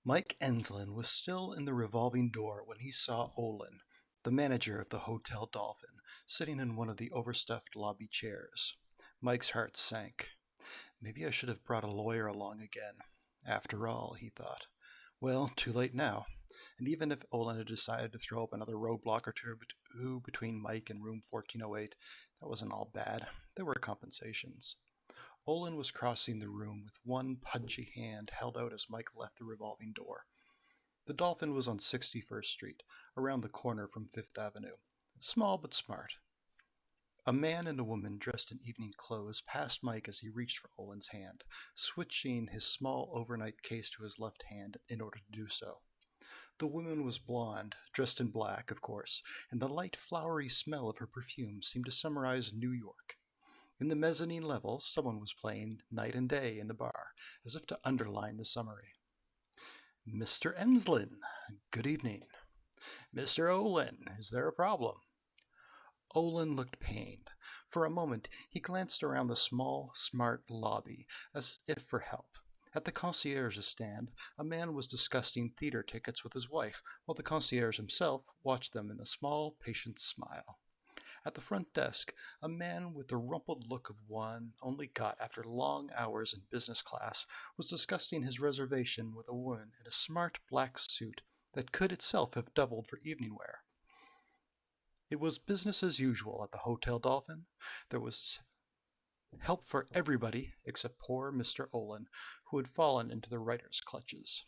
Mike Enslin was still in the revolving door when he saw Olin, the manager of the Hotel Dolphin, sitting in one of the overstuffed lobby chairs. Mike's heart sank. Maybe I should have brought a lawyer along again. After all, he thought. Well, too late now. And even if Olin had decided to throw up another roadblock or two between Mike and room 1408, that wasn't all bad. There were compensations. Olin was crossing the room with one pudgy hand held out as Mike left the revolving door. The Dolphin was on 61st Street, around the corner from Fifth Avenue. Small but smart. A man and a woman dressed in evening clothes passed Mike as he reached for Olin's hand, switching his small overnight case to his left hand in order to do so. The woman was blonde, dressed in black, of course, and the light, flowery smell of her perfume seemed to summarize New York. In the mezzanine level, someone was playing Night and Day in the bar, as if to underline the summary. Mr. Enslin, good evening. Mr. Olin, is there a problem? Olin looked pained. For a moment he glanced around the small, smart lobby, as if for help. At the concierge's stand, a man was discussing theater tickets with his wife, while the concierge himself watched them in a small, patient smile. At the front desk, a man with the rumpled look of one only got after long hours in business class was discussing his reservation with a woman in a smart black suit that could itself have doubled for evening wear. It was business as usual at the Hotel Dolphin. There was help for everybody except poor Mr. Olin, who had fallen into the writer's clutches.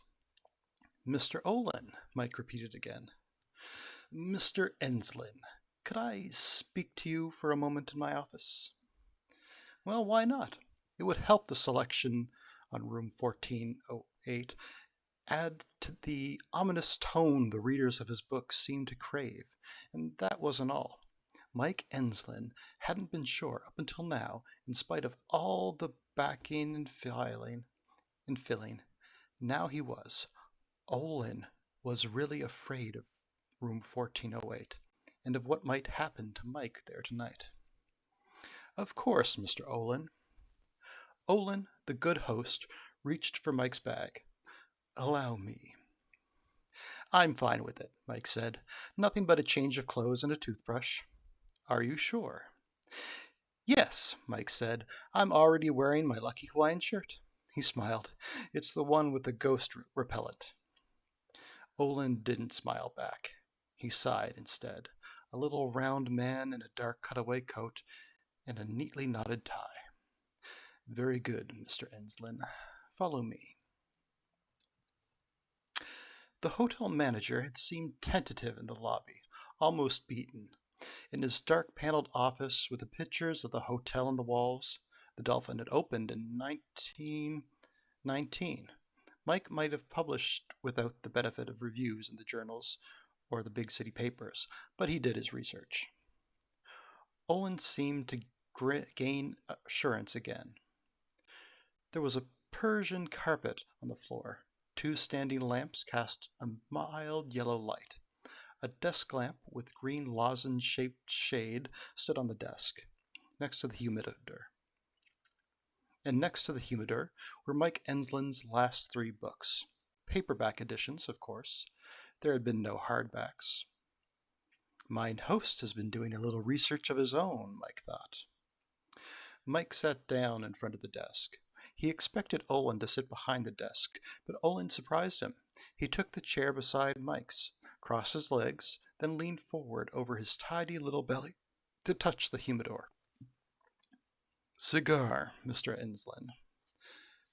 Mr. Olin, Mike repeated again. Mr. Enslin, could I speak to you for a moment in my office? Well, why not? It would help the selection on room 1408, add to the ominous tone the readers of his books seemed to crave. And that wasn't all. Mike Enslin hadn't been sure up until now, in spite of all the backing and filling. Now he was. Olin was really afraid of room 1408 and of what might happen to Mike there tonight. Of course, Mr. Olin. Olin, the good host, reached for Mike's bag. Allow me. I'm fine with it, Mike said. Nothing but a change of clothes and a toothbrush. Are you sure? Yes, Mike said. I'm already wearing my lucky Hawaiian shirt. He smiled. It's the one with the ghost repellent. Olin didn't smile back. He sighed instead, a little round man in a dark cutaway coat and a neatly knotted tie. Very good, Mr. Enslin. Follow me. The hotel manager had seemed tentative in the lobby, almost beaten. In his dark paneled office with the pictures of the hotel on the walls, the Dolphin had opened in 1919. Mike might have published without the benefit of reviews in the journals or the big city papers, but he did his research. Olin seemed to gain assurance again. There was a Persian carpet on the floor. 2 standing lamps cast a mild yellow light. A desk lamp with green lozenge-shaped shade stood on the desk, next to the humidor. And next to the humidor were Mike Enslin's last 3 books. Paperback editions, of course. There had been no hardbacks. Mine host has been doing a little research of his own, Mike thought. Mike sat down in front of the desk. He expected Olin to sit behind the desk, but Olin surprised him. He took the chair beside Mike's, crossed his legs, then leaned forward over his tidy little belly to touch the humidor. Cigar, Mr. Enslin.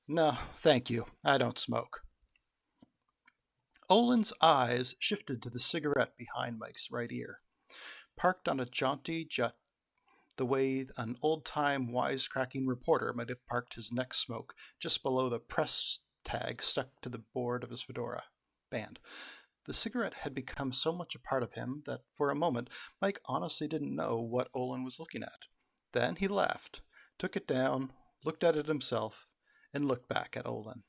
No, thank you. I don't smoke. Olin's eyes shifted to the cigarette behind Mike's right ear, parked on a jaunty jet the way an old-time wisecracking reporter might have parked his next smoke just below the press tag stuck to the board of his fedora band. The cigarette had become so much a part of him that for a moment Mike honestly didn't know what Olin was looking at. Then he laughed, took it down, looked at it himself, and looked back at Olin.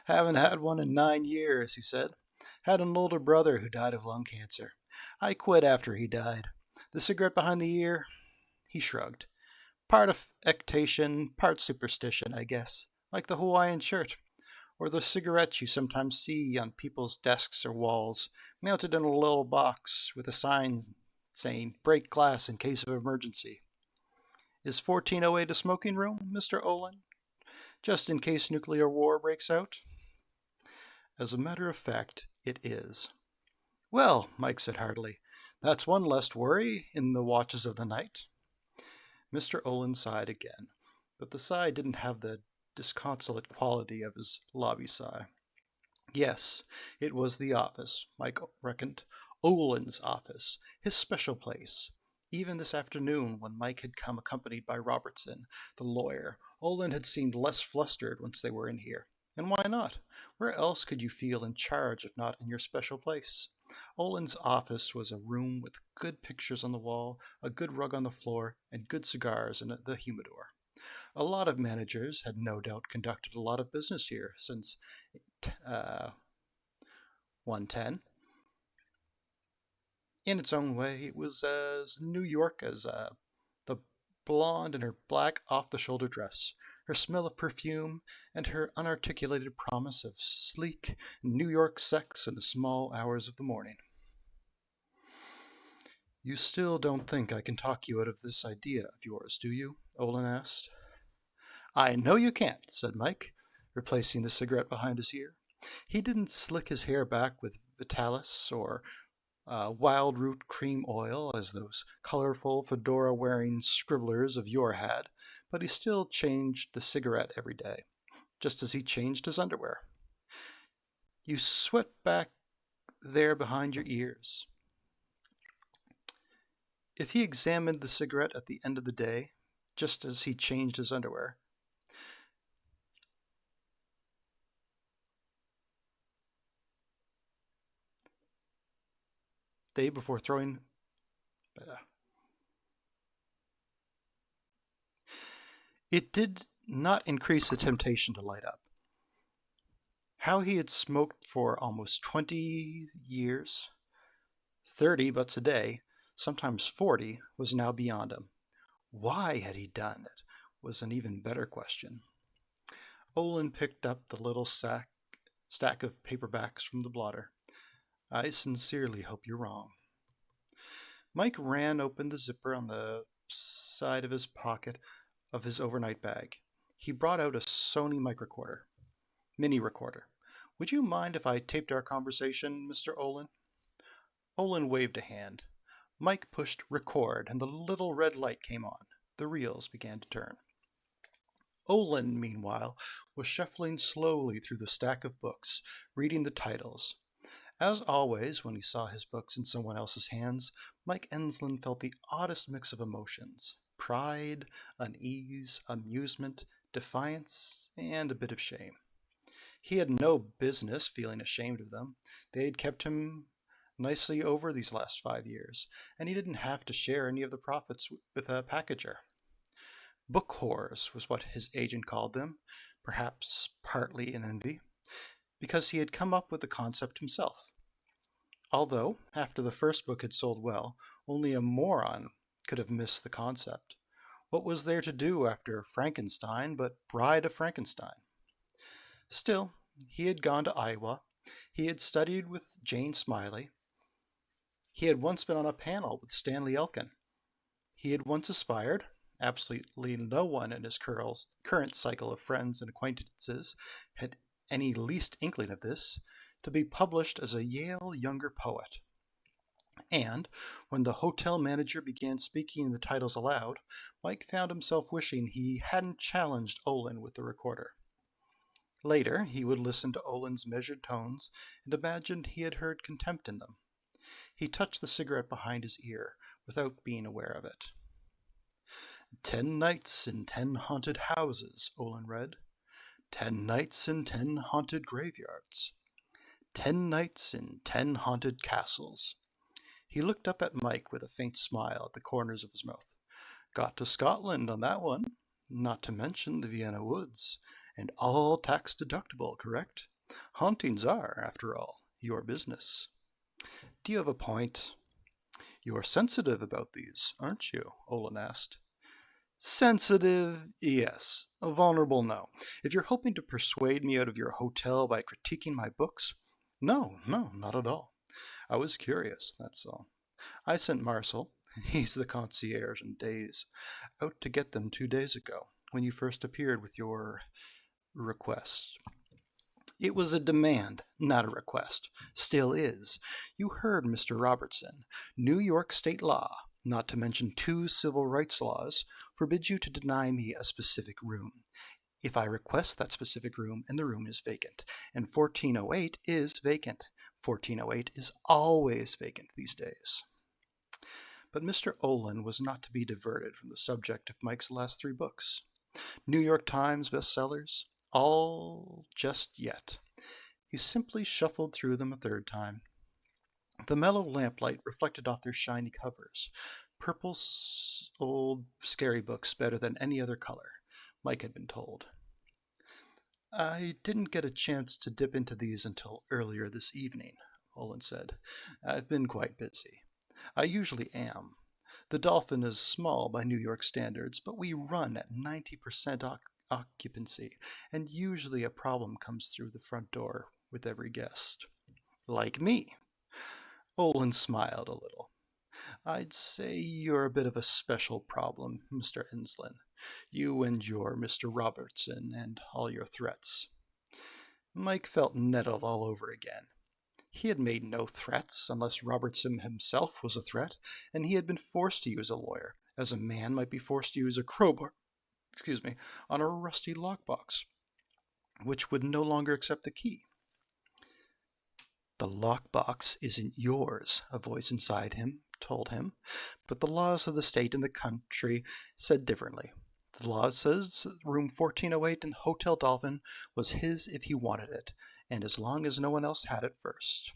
Haven't had one in 9 years, he said. Had an older brother who died of lung cancer. I quit after he died. The cigarette behind the ear? He shrugged. Part affectation, part superstition, I guess. Like the Hawaiian shirt. or the cigarettes you sometimes see on people's desks or walls, mounted in a little box with a sign saying, break glass in case of emergency. Is 1408 a smoking room, Mr. Olin? Just in case nuclear war breaks out? As a matter of fact, it is. Well, Mike said heartily, that's one less worry in the watches of the night. Mr. Olin sighed again, but the sigh didn't have the disconsolate quality of his lobby sigh. Yes, it was the office, Mike reckoned. Olin's office, his special place. Even this afternoon, when Mike had come accompanied by Robertson, the lawyer, Olin had seemed less flustered once they were in here. And why not? Where else could you feel in charge if not in your special place? Olin's office was a room with good pictures on the wall, a good rug on the floor, and good cigars in the humidor. A lot of managers had no doubt conducted a lot of business here since uh, 110. In its own way, it was as New York as the blonde in her black off-the-shoulder dress, her smell of perfume, and her unarticulated promise of sleek New York sex in the small hours of the morning. You still don't think I can talk you out of this idea of yours, do you? Olin asked. I know you can't, said Mike, replacing the cigarette behind his ear. He didn't slick his hair back with Vitalis or wild root cream oil as those colorful fedora-wearing scribblers of yore had, but he still changed the cigarette every day, just as he changed his underwear. You sweat back there behind your ears. If he examined the cigarette at the end of the day, just as he changed his underwear, day before throwing... It did not increase the temptation to light up. How he had smoked for almost 20 years, 30 butts a day, sometimes 40, was now beyond him. Why had he done it was an even better question. Olin picked up the little stack of paperbacks from the blotter. I sincerely hope you're wrong. Mike ran open the zipper on the side of his pocket of his overnight bag. He brought out a Sony mini recorder. Would you mind if I taped our conversation, Mr. Olin? Olin waved a hand. Mike pushed record, and the little red light came on. The reels began to turn. Olin, meanwhile, was shuffling slowly through the stack of books, reading the titles. As always, when he saw his books in someone else's hands, Mike Enslin felt the oddest mix of emotions. Pride, unease, amusement, defiance, and a bit of shame. He had no business feeling ashamed of them. They had kept him nicely over these last 5 years, and he didn't have to share any of the profits with a packager. Book whores was what his agent called them, perhaps partly in envy, because he had come up with the concept himself. Although, after the first book had sold well, only a moron could have missed the concept. What was there to do after Frankenstein but Bride of Frankenstein? Still, he had gone to Iowa. He had studied with Jane Smiley. He had once been on a panel with Stanley Elkin. He had once aspired, absolutely no one in his current cycle of friends and acquaintances had any least inkling of this, to be published as a Yale younger poet. And when the hotel manager began speaking the titles aloud, Mike found himself wishing he hadn't challenged Olin with the recorder. Later, he would listen to Olin's measured tones and imagined he had heard contempt in them. He touched the cigarette behind his ear without being aware of it. 10 nights in 10 haunted houses, Olin read. 10 nights in 10 haunted graveyards. 10 nights in 10 haunted castles. He looked up at Mike with a faint smile at the corners of his mouth. Got to Scotland on that one, not to mention the Vienna woods. And all tax deductible, correct? Hauntings are, after all, your business. Do you have a point? You're sensitive about these, aren't you? Olin asked. Sensitive, yes. Vulnerable, no. If you're hoping to persuade me out of your hotel by critiquing my books, no, no, not at all. I was curious, that's all. I sent Marcel, he's the concierge in Days, out to get them 2 days ago, when you first appeared with your request. It was a demand, not a request. Still is. You heard Mr. Robertson. New York state law, not to mention 2 civil rights laws, forbids you to deny me a specific room. If I request that specific room and the room is vacant, and 1408 is vacant. 1408 is always vacant these days. But Mr. Olin was not to be diverted from the subject of Mike's last 3 books. New York Times bestsellers, all just yet. He simply shuffled through them a third time. The mellow lamplight reflected off their shiny covers. Purple old scary books better than any other color, Mike had been told. I didn't get a chance to dip into these until earlier this evening, Olin said. I've been quite busy. I usually am. The Dolphin is small by New York standards, but we run at 90% occupancy, and usually a problem comes through the front door with every guest. Like me. Olin smiled a little. I'd say you're a bit of a special problem, Mr. Enslin. You and your Mr. Robertson and all your threats. Mike felt nettled all over again. He had made no threats unless Robertson himself was a threat, and he had been forced to use a lawyer, as a man might be forced to use a crowbar, on a rusty lockbox, which would no longer accept the key. The lockbox isn't yours, a voice inside him told him, but the laws of the state and the country said differently. The law says room 1408 in the Hotel Dolphin was his if he wanted it, and as long as no one else had it first.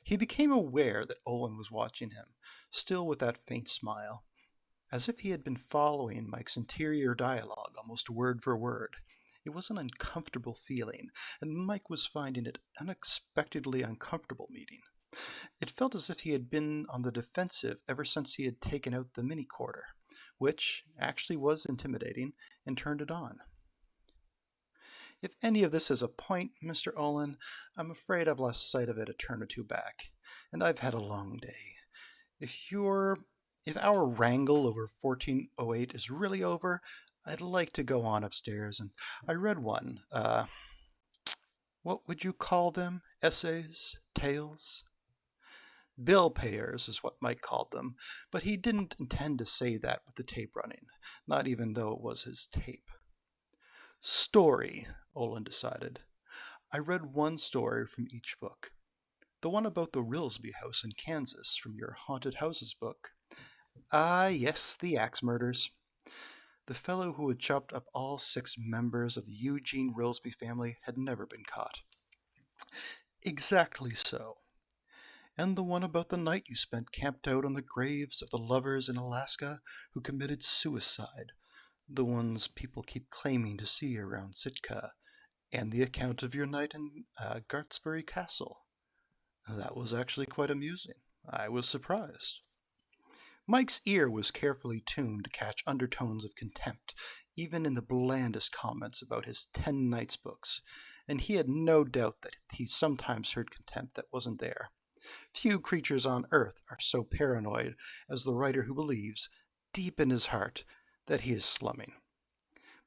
He became aware that Olin was watching him, still with that faint smile, as if he had been following Mike's interior dialogue almost word for word. It was an uncomfortable feeling, and Mike was finding it unexpectedly uncomfortable meeting. It felt as if he had been on the defensive ever since he had taken out the mini quarter, which actually was intimidating, and turned it on. If any of this is a point, Mr. Olin, I'm afraid I've lost sight of it a turn or two back, and I've had a long day. If our wrangle over 1408 is really over, I'd like to go on upstairs, and I read one, what would you call them? Essays? Tales? Bill payers is what Mike called them, but he didn't intend to say that with the tape running, not even though it was his tape. Story, Olin decided. I read one story from each book. The one about the Rilsby house in Kansas from your Haunted Houses book. Ah, yes, the axe murders. The fellow who had chopped up all 6 members of the Eugene Rilsby family had never been caught. Exactly so. And the one about the night you spent camped out on the graves of the lovers in Alaska who committed suicide, the ones people keep claiming to see around Sitka, and the account of your night in Gartsbury Castle. That was actually quite amusing. I was surprised. Mike's ear was carefully tuned to catch undertones of contempt, even in the blandest comments about his 10 Nights books, and he had no doubt that he sometimes heard contempt that wasn't there. Few creatures on earth are so paranoid as the writer who believes, deep in his heart, that he is slumming.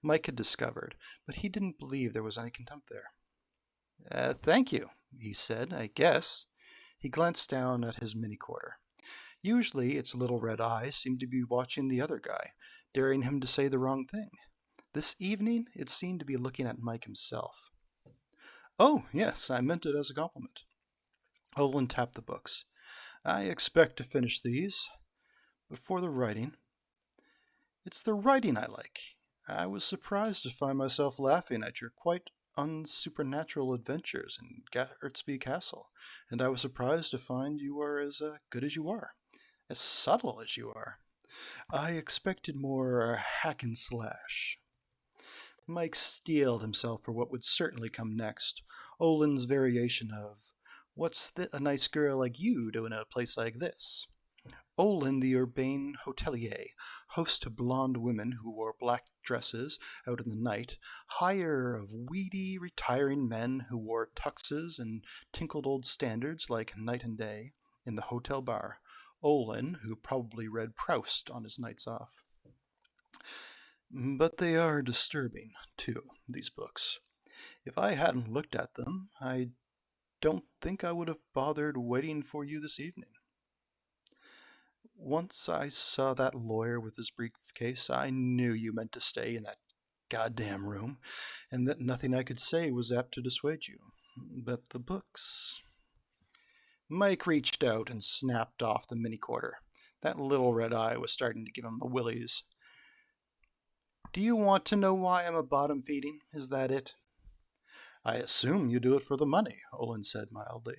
Mike had discovered, but he didn't believe there was any contempt there. Thank you, he said, I guess. He glanced down at his mini quarter. Usually its little red eyes seemed to be watching the other guy, daring him to say the wrong thing. This evening it seemed to be looking at Mike himself. Oh, yes, I meant it as a compliment. Olin tapped the books. I expect to finish these. But for the writing... It's the writing I like. I was surprised to find myself laughing at your quite unsupernatural adventures in Gatsby Castle, and I was surprised to find you are as good as you are, as subtle as you are. I expected more hack and slash. Mike steeled himself for what would certainly come next. Olin's variation of, "What's a nice girl like you doing in a place like this?" Olin, the urbane hotelier, host to blonde women who wore black dresses out in the night, hire of weedy, retiring men who wore tuxes and tinkled old standards like Night and Day in the hotel bar. Olin, who probably read Proust on his nights off. But they are disturbing, too, these books. If I hadn't looked at them, I don't think I would have bothered waiting for you this evening. Once I saw that lawyer with his briefcase, I knew you meant to stay in that goddamn room, and that nothing I could say was apt to dissuade you. But the books. Mike reached out and snapped off the mini quarter. That little red eye was starting to give him the willies. Do you want to know why I'm a bottom feeding? Is that it? I assume you do it for the money, Olin said mildly.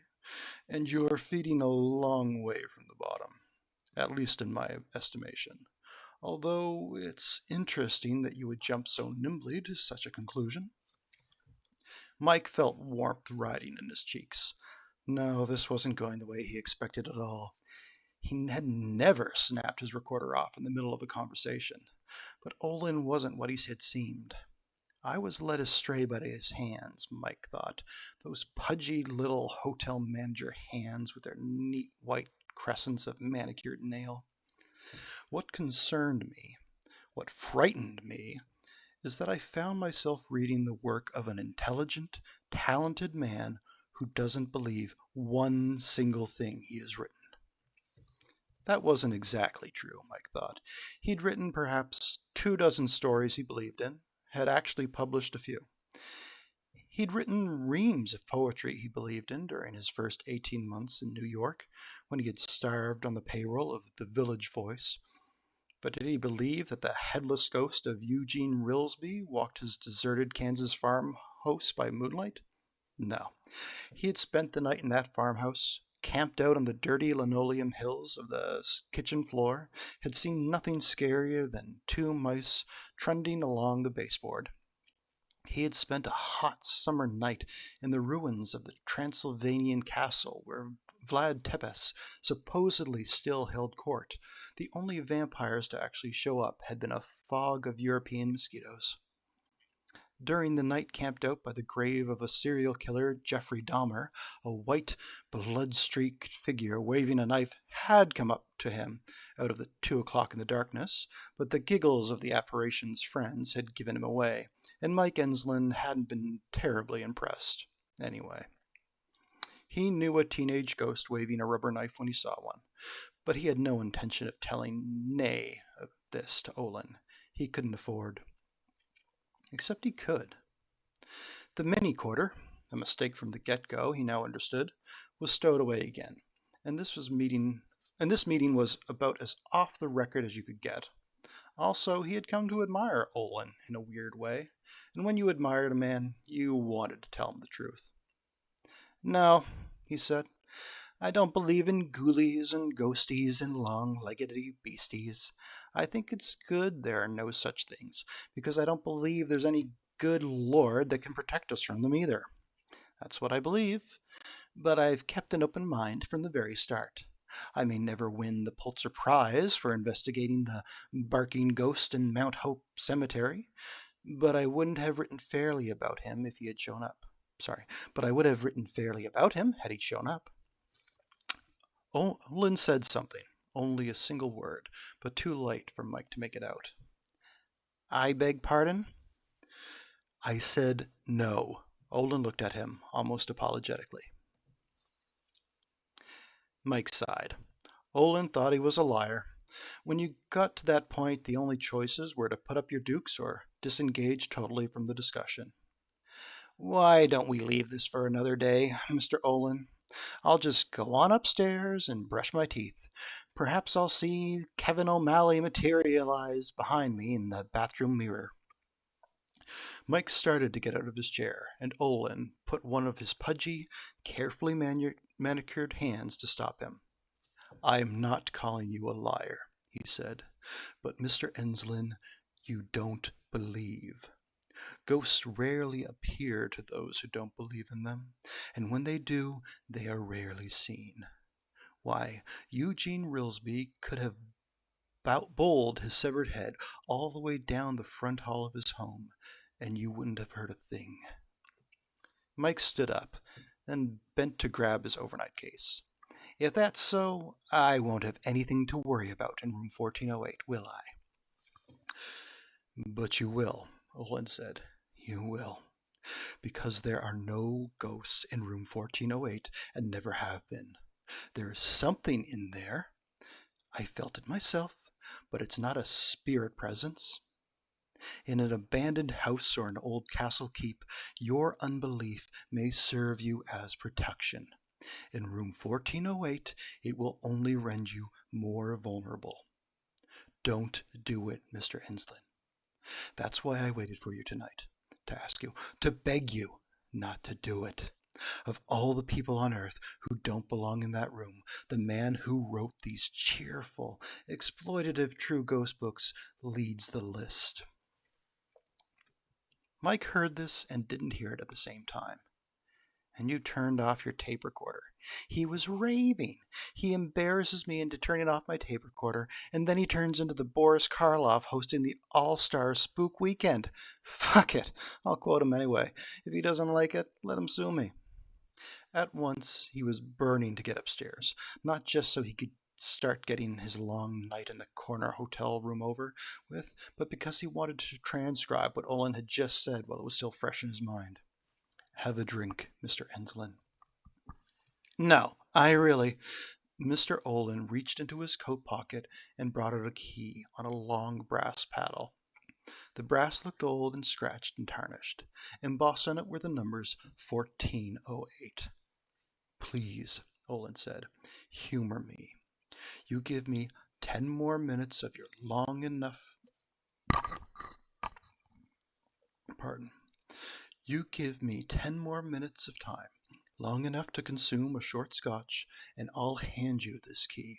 And you're feeding a long way from the bottom, at least in my estimation. Although it's interesting that you would jump so nimbly to such a conclusion. Mike felt warmth riding in his cheeks. No, this wasn't going the way he expected at all. He had never snapped his recorder off in the middle of a conversation. But Olin wasn't what he had seemed. I was led astray by his hands, Mike thought. Those pudgy little hotel manager hands with their neat white crescents of manicured nail. What concerned me, what frightened me, is that I found myself reading the work of an intelligent, talented man who doesn't believe one single thing he has written. That wasn't exactly true, Mike thought. He'd written perhaps 24 stories he believed in, had actually published a few. He'd written reams of poetry he believed in during his first 18 months in New York, when he had starved on the payroll of the Village Voice. But did he believe that the headless ghost of Eugene Rilsby walked his deserted Kansas farmhouse by moonlight? No. He had spent the night in that farmhouse, camped out on the dirty linoleum hills of the kitchen floor, had seen nothing scarier than two mice trundling along the baseboard. He had spent a hot summer night in the ruins of the Transylvanian castle where Vlad Tepes supposedly still held court. The only vampires to actually show up had been a fog of European mosquitoes. During the night camped out by the grave of a serial killer, Jeffrey Dahmer, a white, blood-streaked figure waving a knife had come up to him out of the 2 o'clock in the darkness, but the giggles of the apparition's friends had given him away, and Mike Enslin hadn't been terribly impressed. Anyway, he knew a teenage ghost waving a rubber knife when he saw one, but he had no intention of telling nay of this to Olin. He couldn't afford. Except he could. The mini-quarter, a mistake from the get-go, he now understood, was stowed away again, and this meeting was about as off the record as you could get. Also, he had come to admire Olin in a weird way, and when you admired a man, you wanted to tell him the truth. No, he said, I don't believe in ghoulies and ghosties and long-legged beasties. I think it's good there are no such things, because I don't believe there's any good Lord that can protect us from them either. That's what I believe, but I've kept an open mind from the very start. I may never win the Pulitzer Prize for investigating the barking ghost in Mount Hope Cemetery, but I wouldn't have written fairly about him if he had shown up. But I would have written fairly about him had he shown up. Olin said something, only a single word, but too light for Mike to make it out. I beg pardon? I said no. Olin looked at him, almost apologetically. Mike sighed. Olin thought he was a liar. When you got to that point, the only choices were to put up your dukes or disengage totally from the discussion. Why don't we leave this for another day, Mr. Olin? I'll just go on upstairs and brush my teeth. Perhaps I'll see Kevin O'Malley materialize behind me in the bathroom mirror. Mike started to get out of his chair, and Olin put one of his pudgy, carefully manicured hands to stop him. I'm not calling you a liar, he said, but Mr. Enslin, you don't believe. Ghosts rarely appear to those who don't believe in them, and when they do, they are rarely seen. Why, Eugene Rilsby could have bowled his severed head all the way down the front hall of his home, and you wouldn't have heard a thing. Mike stood up, then bent to grab his overnight case. If that's so, I won't have anything to worry about in room 1408, will I? But you will, Olin said. You will. Because there are no ghosts in room 1408 and never have been. There is something in there. I felt it myself, but it's not a spirit presence. In an abandoned house or an old castle keep, your unbelief may serve you as protection. In room 1408, it will only render you more vulnerable. Don't do it, Mr. Enslin. That's why I waited for you tonight, to ask you, to beg you not to do it. Of all the people on earth who don't belong in that room, the man who wrote these cheerful, exploitative true ghost books leads the list. Mike heard this and didn't hear it at the same time. And you turned off your tape recorder. He was raving. He embarrasses me into turning off my tape recorder, and then he turns into the Boris Karloff hosting the All-Star Spook Weekend. Fuck it. I'll quote him anyway. If he doesn't like it, let him sue me. At once, he was burning to get upstairs, not just so he could start getting his long night in the corner hotel room over with, but because he wanted to transcribe what Olin had just said while it was still fresh in his mind. Have a drink, Mr. Enslin. No, I really... Mr. Olin reached into his coat pocket and brought out a key on a long brass paddle. The brass looked old and scratched and tarnished. Embossed on it were the numbers 1408. Please, Olin said, humor me. You give me 10 more minutes of your long enough... Pardon. You give me 10 more minutes of time, long enough to consume a short scotch, and I'll hand you this key.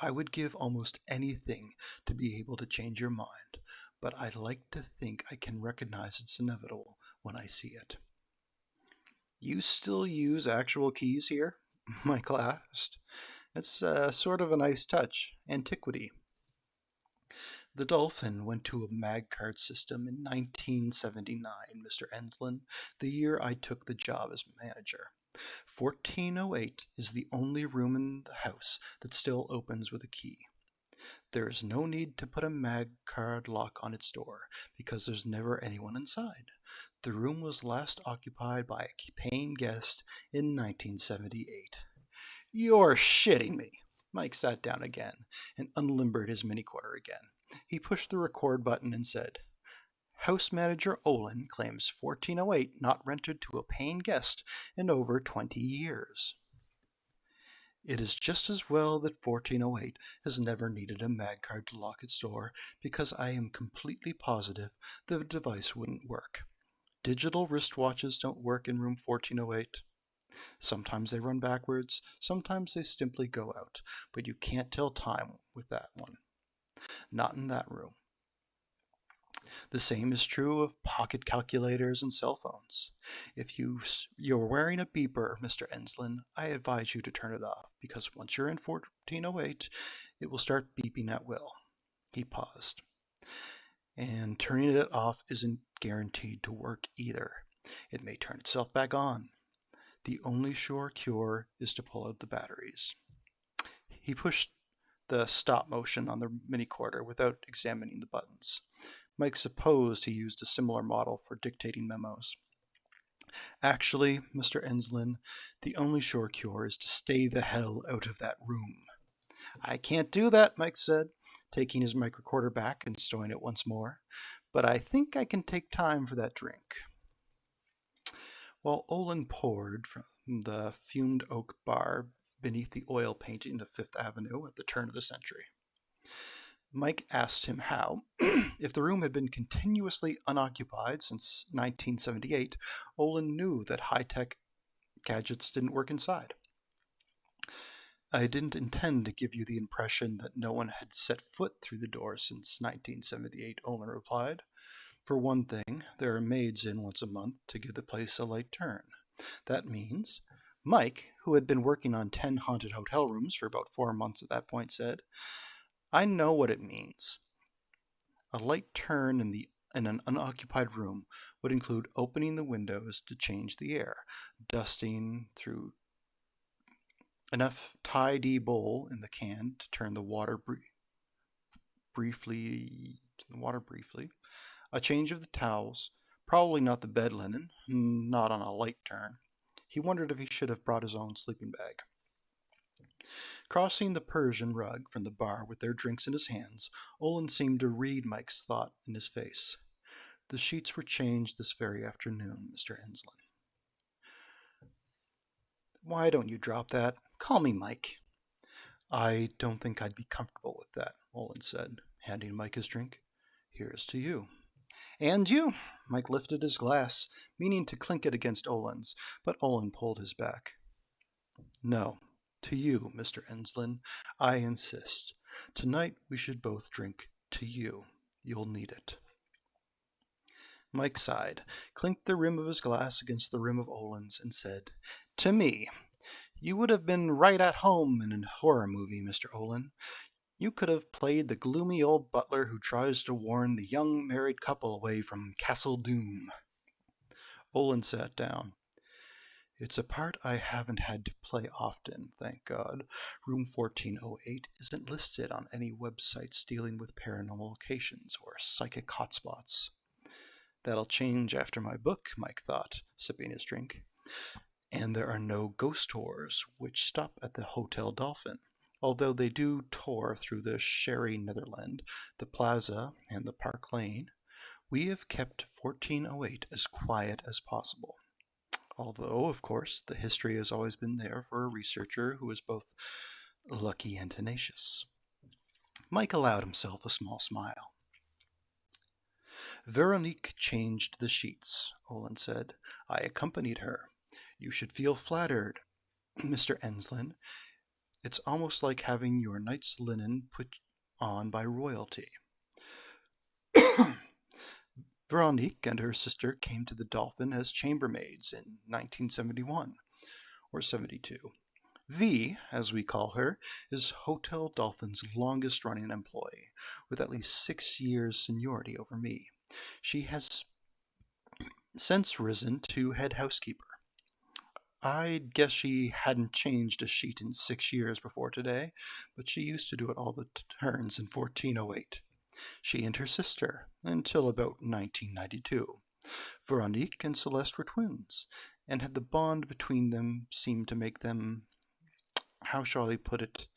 I would give almost anything to be able to change your mind, but I'd like to think I can recognize it's inevitable when I see it. You still use actual keys here? Michael asked. It's sort of a nice touch. Antiquity. The Dolphin went to a mag card system in 1979, Mr. Enslin, the year I took the job as manager. 1408 is the only room in the house that still opens with a key. There is no need to put a mag card lock on its door, because there's never anyone inside. The room was last occupied by a paying guest in 1978. You're shitting me. Mike sat down again and unlimbered his mini-quarter again. He pushed the record button and said, House Manager Olin claims 1408 not rented to a paying guest in over 20 years. It is just as well that 1408 has never needed a mag card to lock its door, because I am completely positive the device wouldn't work. Digital wristwatches don't work in room 1408. Sometimes they run backwards, sometimes they simply go out, but you can't tell time with that one. Not in that room. The same is true of pocket calculators and cell phones. If you're wearing a beeper, Mr. Enslin, I advise you to turn it off, because once you're in 1408, it will start beeping at will. He paused. And turning it off isn't guaranteed to work either. It may turn itself back on. The only sure cure is to pull out the batteries. He pushed the stop motion on the mini-quarter without examining the buttons. Mike supposed he used a similar model for dictating memos. Actually, Mr. Enslin, the only sure cure is to stay the hell out of that room. I can't do that, Mike said, taking his mic recorder back and stowing it once more. But I think I can take time for that drink. While Olin poured from the fumed oak bar beneath the oil painting of Fifth Avenue at the turn of the century, Mike asked him how, if the room had been continuously unoccupied since 1978, Olin knew that high-tech gadgets didn't work inside. I didn't intend to give you the impression that no one had set foot through the door since 1978, Olin replied. For one thing, there are maids in once a month to give the place a light turn. That means Mike, who had been working on 10 haunted hotel rooms for about 4 months at that point, said, I know what it means. A light turn in an unoccupied room would include opening the windows to change the air, dusting through enough Tide bowl in the can to turn the water briefly, a change of the towels, probably not the bed linen, not on a light turn. He wondered if he should have brought his own sleeping bag. Crossing the Persian rug from the bar with their drinks in his hands, Olin seemed to read Mike's thought in his face. The sheets were changed this very afternoon, Mr. Enslin. Why don't you drop that? Call me Mike. I don't think I'd be comfortable with that, Olin said, handing Mike his drink. Here's to you. And you. Mike lifted his glass, meaning to clink it against Olin's, but Olin pulled his back. No, to you, Mr. Enslin. I insist. Tonight we should both drink to you. You'll need it. Mike sighed, clinked the rim of his glass against the rim of Olin's, and said, To me. You would have been right at home in a horror movie, Mr. Olin. You could have played the gloomy old butler who tries to warn the young married couple away from Castle Doom. Olin sat down. It's a part I haven't had to play often, thank God. Room 1408 isn't listed on any websites dealing with paranormal locations or psychic hotspots. That'll change after my book, Mike thought, sipping his drink. And there are no ghost tours, which stop at the Hotel Dolphin, although they do tour through the Sherry Netherland, the Plaza, and the Park Lane. We have kept 1408 as quiet as possible. Although, of course, the history has always been there for a researcher who is both lucky and tenacious. Mike allowed himself a small smile. Veronique changed the sheets, Olin said. I accompanied her. You should feel flattered, Mr. Enslin. It's almost like having your night's linen put on by royalty. Veronique and her sister came to the Dolphin as chambermaids in 1971 or 72. V, as we call her, is Hotel Dolphin's longest running employee, with at least 6 years seniority over me. She has since risen to head housekeeper. I'd guess she hadn't changed a sheet in 6 years before today, but she used to do it all the turns in 1408. She and her sister, until about 1992. Veronique and Celeste were twins, and had the bond between them seemed to make them, how shall I put it,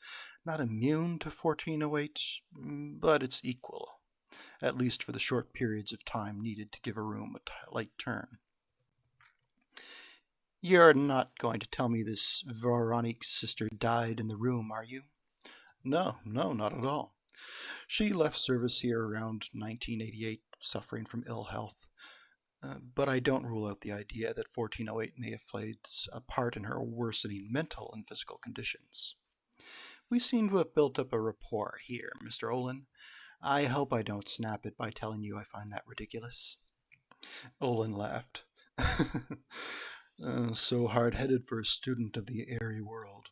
not immune to 1408, but its equal, at least for the short periods of time needed to give a room a light turn. You're not going to tell me this Veronique's sister died in the room, are you? No, not at all. She left service here around 1988, suffering from ill health. But I don't rule out the idea that 1408 may have played a part in her worsening mental and physical conditions. We seem to have built up a rapport here, Mr. Olin. I hope I don't snap it by telling you I find that ridiculous. Olin laughed. So hard-headed for a student of the airy world.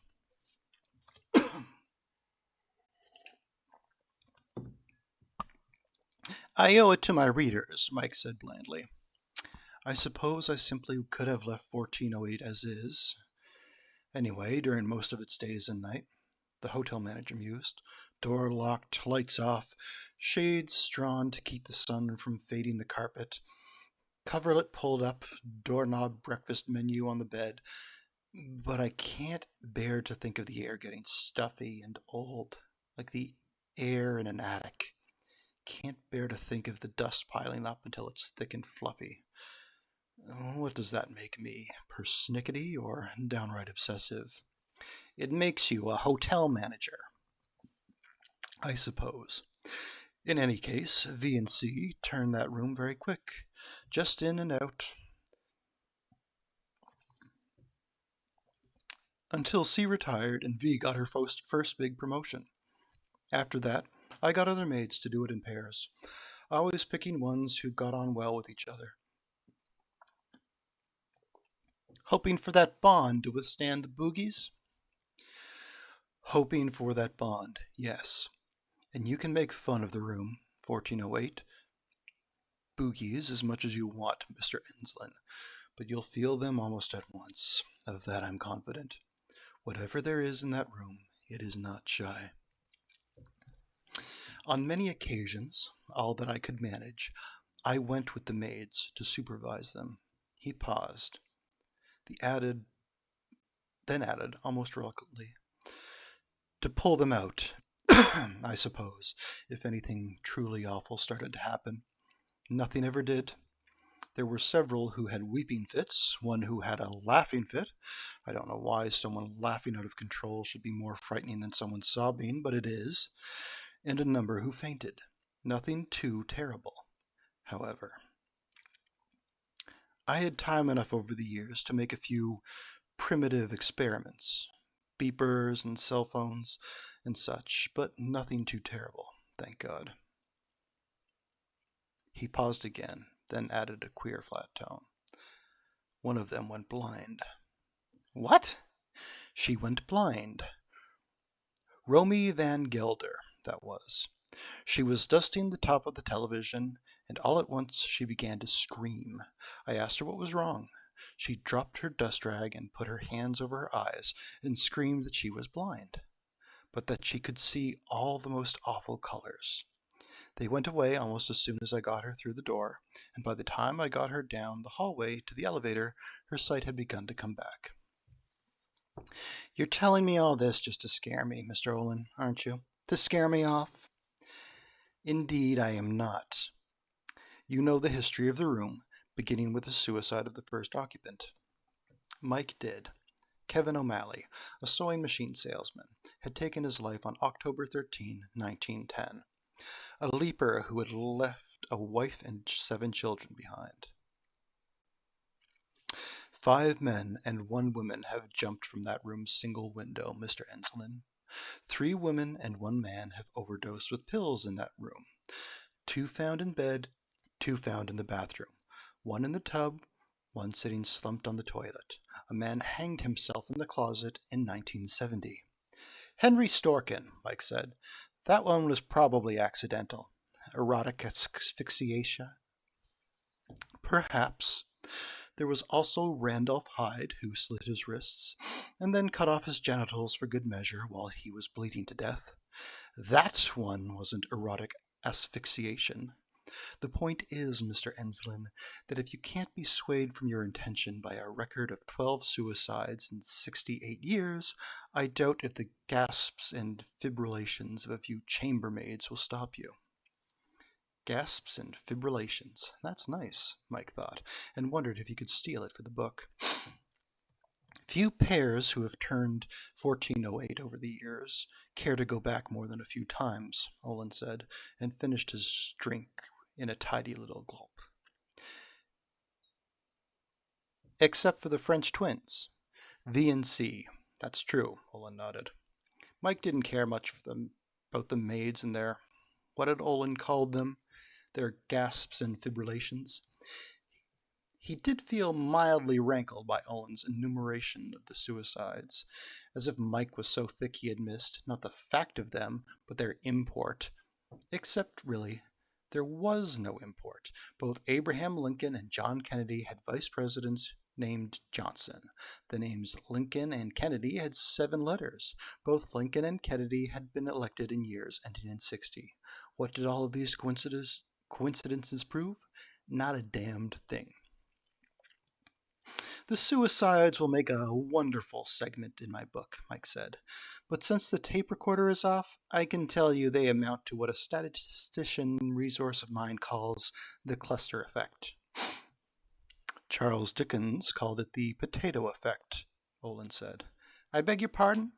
I owe it to my readers, Mike said blandly. I suppose I simply could have left 1408 as is. Anyway, during most of its days and night, the hotel manager mused. Door locked, lights off, shades drawn to keep the sun from fading the carpet, coverlet pulled up, doorknob breakfast menu on the bed. But I can't bear to think of the air getting stuffy and old, like the air in an attic. Can't bear to think of the dust piling up until it's thick and fluffy. What does that make me? Persnickety or downright obsessive? It makes you a hotel manager, I suppose. In any case, V and C turned that room very quick, just in and out, until C retired and V got her first big promotion. After that, I got other maids to do it in pairs, always picking ones who got on well with each other. Hoping for that bond to withstand the boogies? Hoping for that bond, yes. And you can make fun of the room, 1408, boogies as much as you want, Mr. Enslin, but you'll feel them almost at once. Of that I'm confident. Whatever there is in that room, it is not shy. On many occasions, all that I could manage, I went with the maids to supervise them. He paused, then added, almost reluctantly, to pull them out, I suppose, if anything truly awful started to happen. Nothing ever did. There were several who had weeping fits, one who had a laughing fit. I don't know why someone laughing out of control should be more frightening than someone sobbing, but it is. And a number who fainted. Nothing too terrible, however. I had time enough over the years to make a few primitive experiments, beepers and cell phones and such, but nothing too terrible, thank God. He paused again, then added a queer flat tone. One of them went blind. What? She went blind. Romy Van Gelder, that was. She was dusting the top of the television, and all at once she began to scream. I asked her what was wrong. She dropped her dust rag and put her hands over her eyes and screamed that she was blind, but that she could see all the most awful colors. They went away almost as soon as I got her through the door, and by the time I got her down the hallway to the elevator, her sight had begun to come back. You're telling me all this just to scare me, Mr. Olin, aren't you? To scare me off? Indeed, I am not. You know the history of the room, beginning with the suicide of the first occupant. Mike did. Kevin O'Malley, a sewing machine salesman, had taken his life on October 13, 1910. A leaper who had left a wife and 7 children behind. 5 men and 1 woman have jumped from that room's single window, Mr. Enslin. 3 women and 1 man have overdosed with pills in that room. 2 found in bed, 2 found in the bathroom. 1 in the tub, 1 sitting slumped on the toilet. A man hanged himself in the closet in 1970. Henry Storkin, Mike said. That one was probably accidental. Erotic asphyxiation? Perhaps. There was also Randolph Hyde, who slit his wrists, and then cut off his genitals for good measure while he was bleeding to death. That one wasn't erotic asphyxiation. The point is, Mr. Enslin, that if you can't be swayed from your intention by a record of 12 suicides in 68 years, I doubt if the gasps and fibrillations of a few chambermaids will stop you. Gasps and fibrillations. That's nice, Mike thought, and wondered if he could steal it for the book. Few pairs who have turned 1408 over the years care to go back more than a few times, Olin said, and finished his drink in a tidy little gulp. Except for the French twins. V and C. That's true, Olin nodded. Mike didn't care much about the maids and their, what had Olin called them? Their gasps and fibrillations. He did feel mildly rankled by Olin's enumeration of the suicides, as if Mike was so thick he had missed, not the fact of them, but their import. Except, really, there was no import. Both Abraham Lincoln and John Kennedy had vice presidents named Johnson. The names Lincoln and Kennedy had 7 letters. Both Lincoln and Kennedy had been elected in years ending in 60. What did all of these coincidences prove? Not a damned thing. The suicides will make a wonderful segment in my book, Mike said. But since the tape recorder is off, I can tell you they amount to what a statistician resource of mine calls the cluster effect. Charles Dickens called it the potato effect, Olin said. I beg your pardon?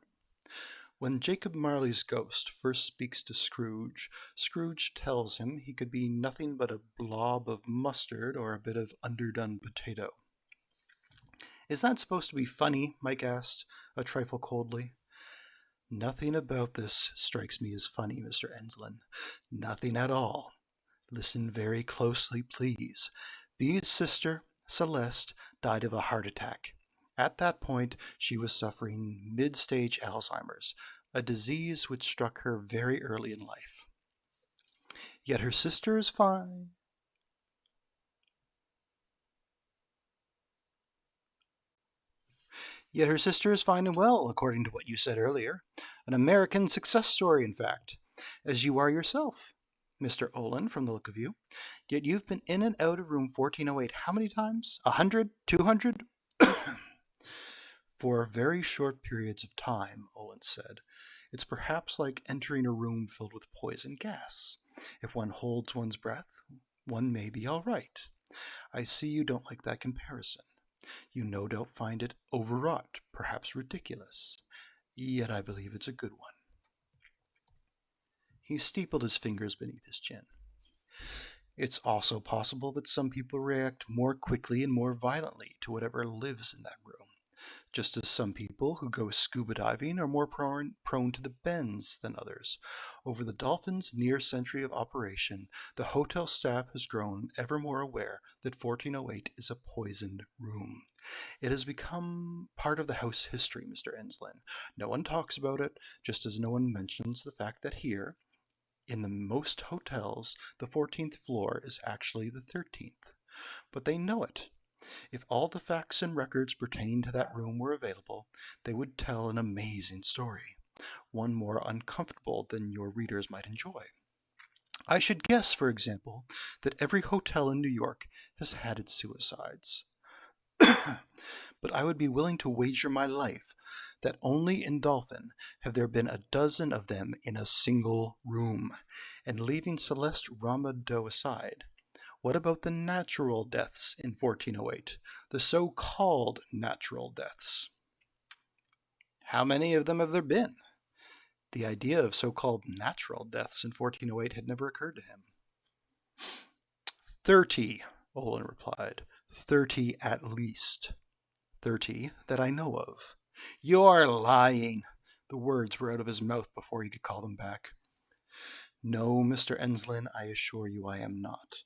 When Jacob Marley's ghost first speaks to Scrooge, Scrooge tells him he could be nothing but a blob of mustard or a bit of underdone potato. Is that supposed to be funny? Mike asked, a trifle coldly. Nothing about this strikes me as funny, Mr. Enslin. Nothing at all. Listen very closely, please. V's sister, Celeste, died of a heart attack. At that point, she was suffering mid-stage Alzheimer's, a disease which struck her very early in life. Yet her sister is fine. Yet her sister is fine and well, according to what you said earlier. An American success story, in fact, as you are yourself, Mr. Olin, from the look of you. Yet you've been in and out of room 1408 how many times? 100? 200? For very short periods of time, Olin said. It's perhaps like entering a room filled with poison gas. If one holds one's breath, one may be all right. I see you don't like that comparison. You no doubt find it overwrought, perhaps ridiculous. Yet I believe it's a good one. He steepled his fingers beneath his chin. It's also possible that some people react more quickly and more violently to whatever lives in that room, just as some people who go scuba diving are more prone to the bends than others. Over the Dolphin's near century of operation, the hotel staff has grown ever more aware that 1408 is a poisoned room. It has become part of the house history, Mr. Enslin. No one talks about it, just as no one mentions the fact that here, in the most hotels, the 14th floor is actually the 13th. But they know it. If all the facts and records pertaining to that room were available, they would tell an amazing story, one more uncomfortable than your readers might enjoy. I should guess, for example, that every hotel in New York has had its suicides. But I would be willing to wager my life that only in Dolphin have there been a dozen of them in a single room. And leaving Celeste Ramado aside, what about the natural deaths in 1408? The so-called natural deaths? How many of them have there been? The idea of so-called natural deaths in 1408 had never occurred to him. 30, Olin replied. 30 at least. 30 that I know of. You're lying. The words were out of his mouth before he could call them back. No, Mr. Enslin, I assure you I am not.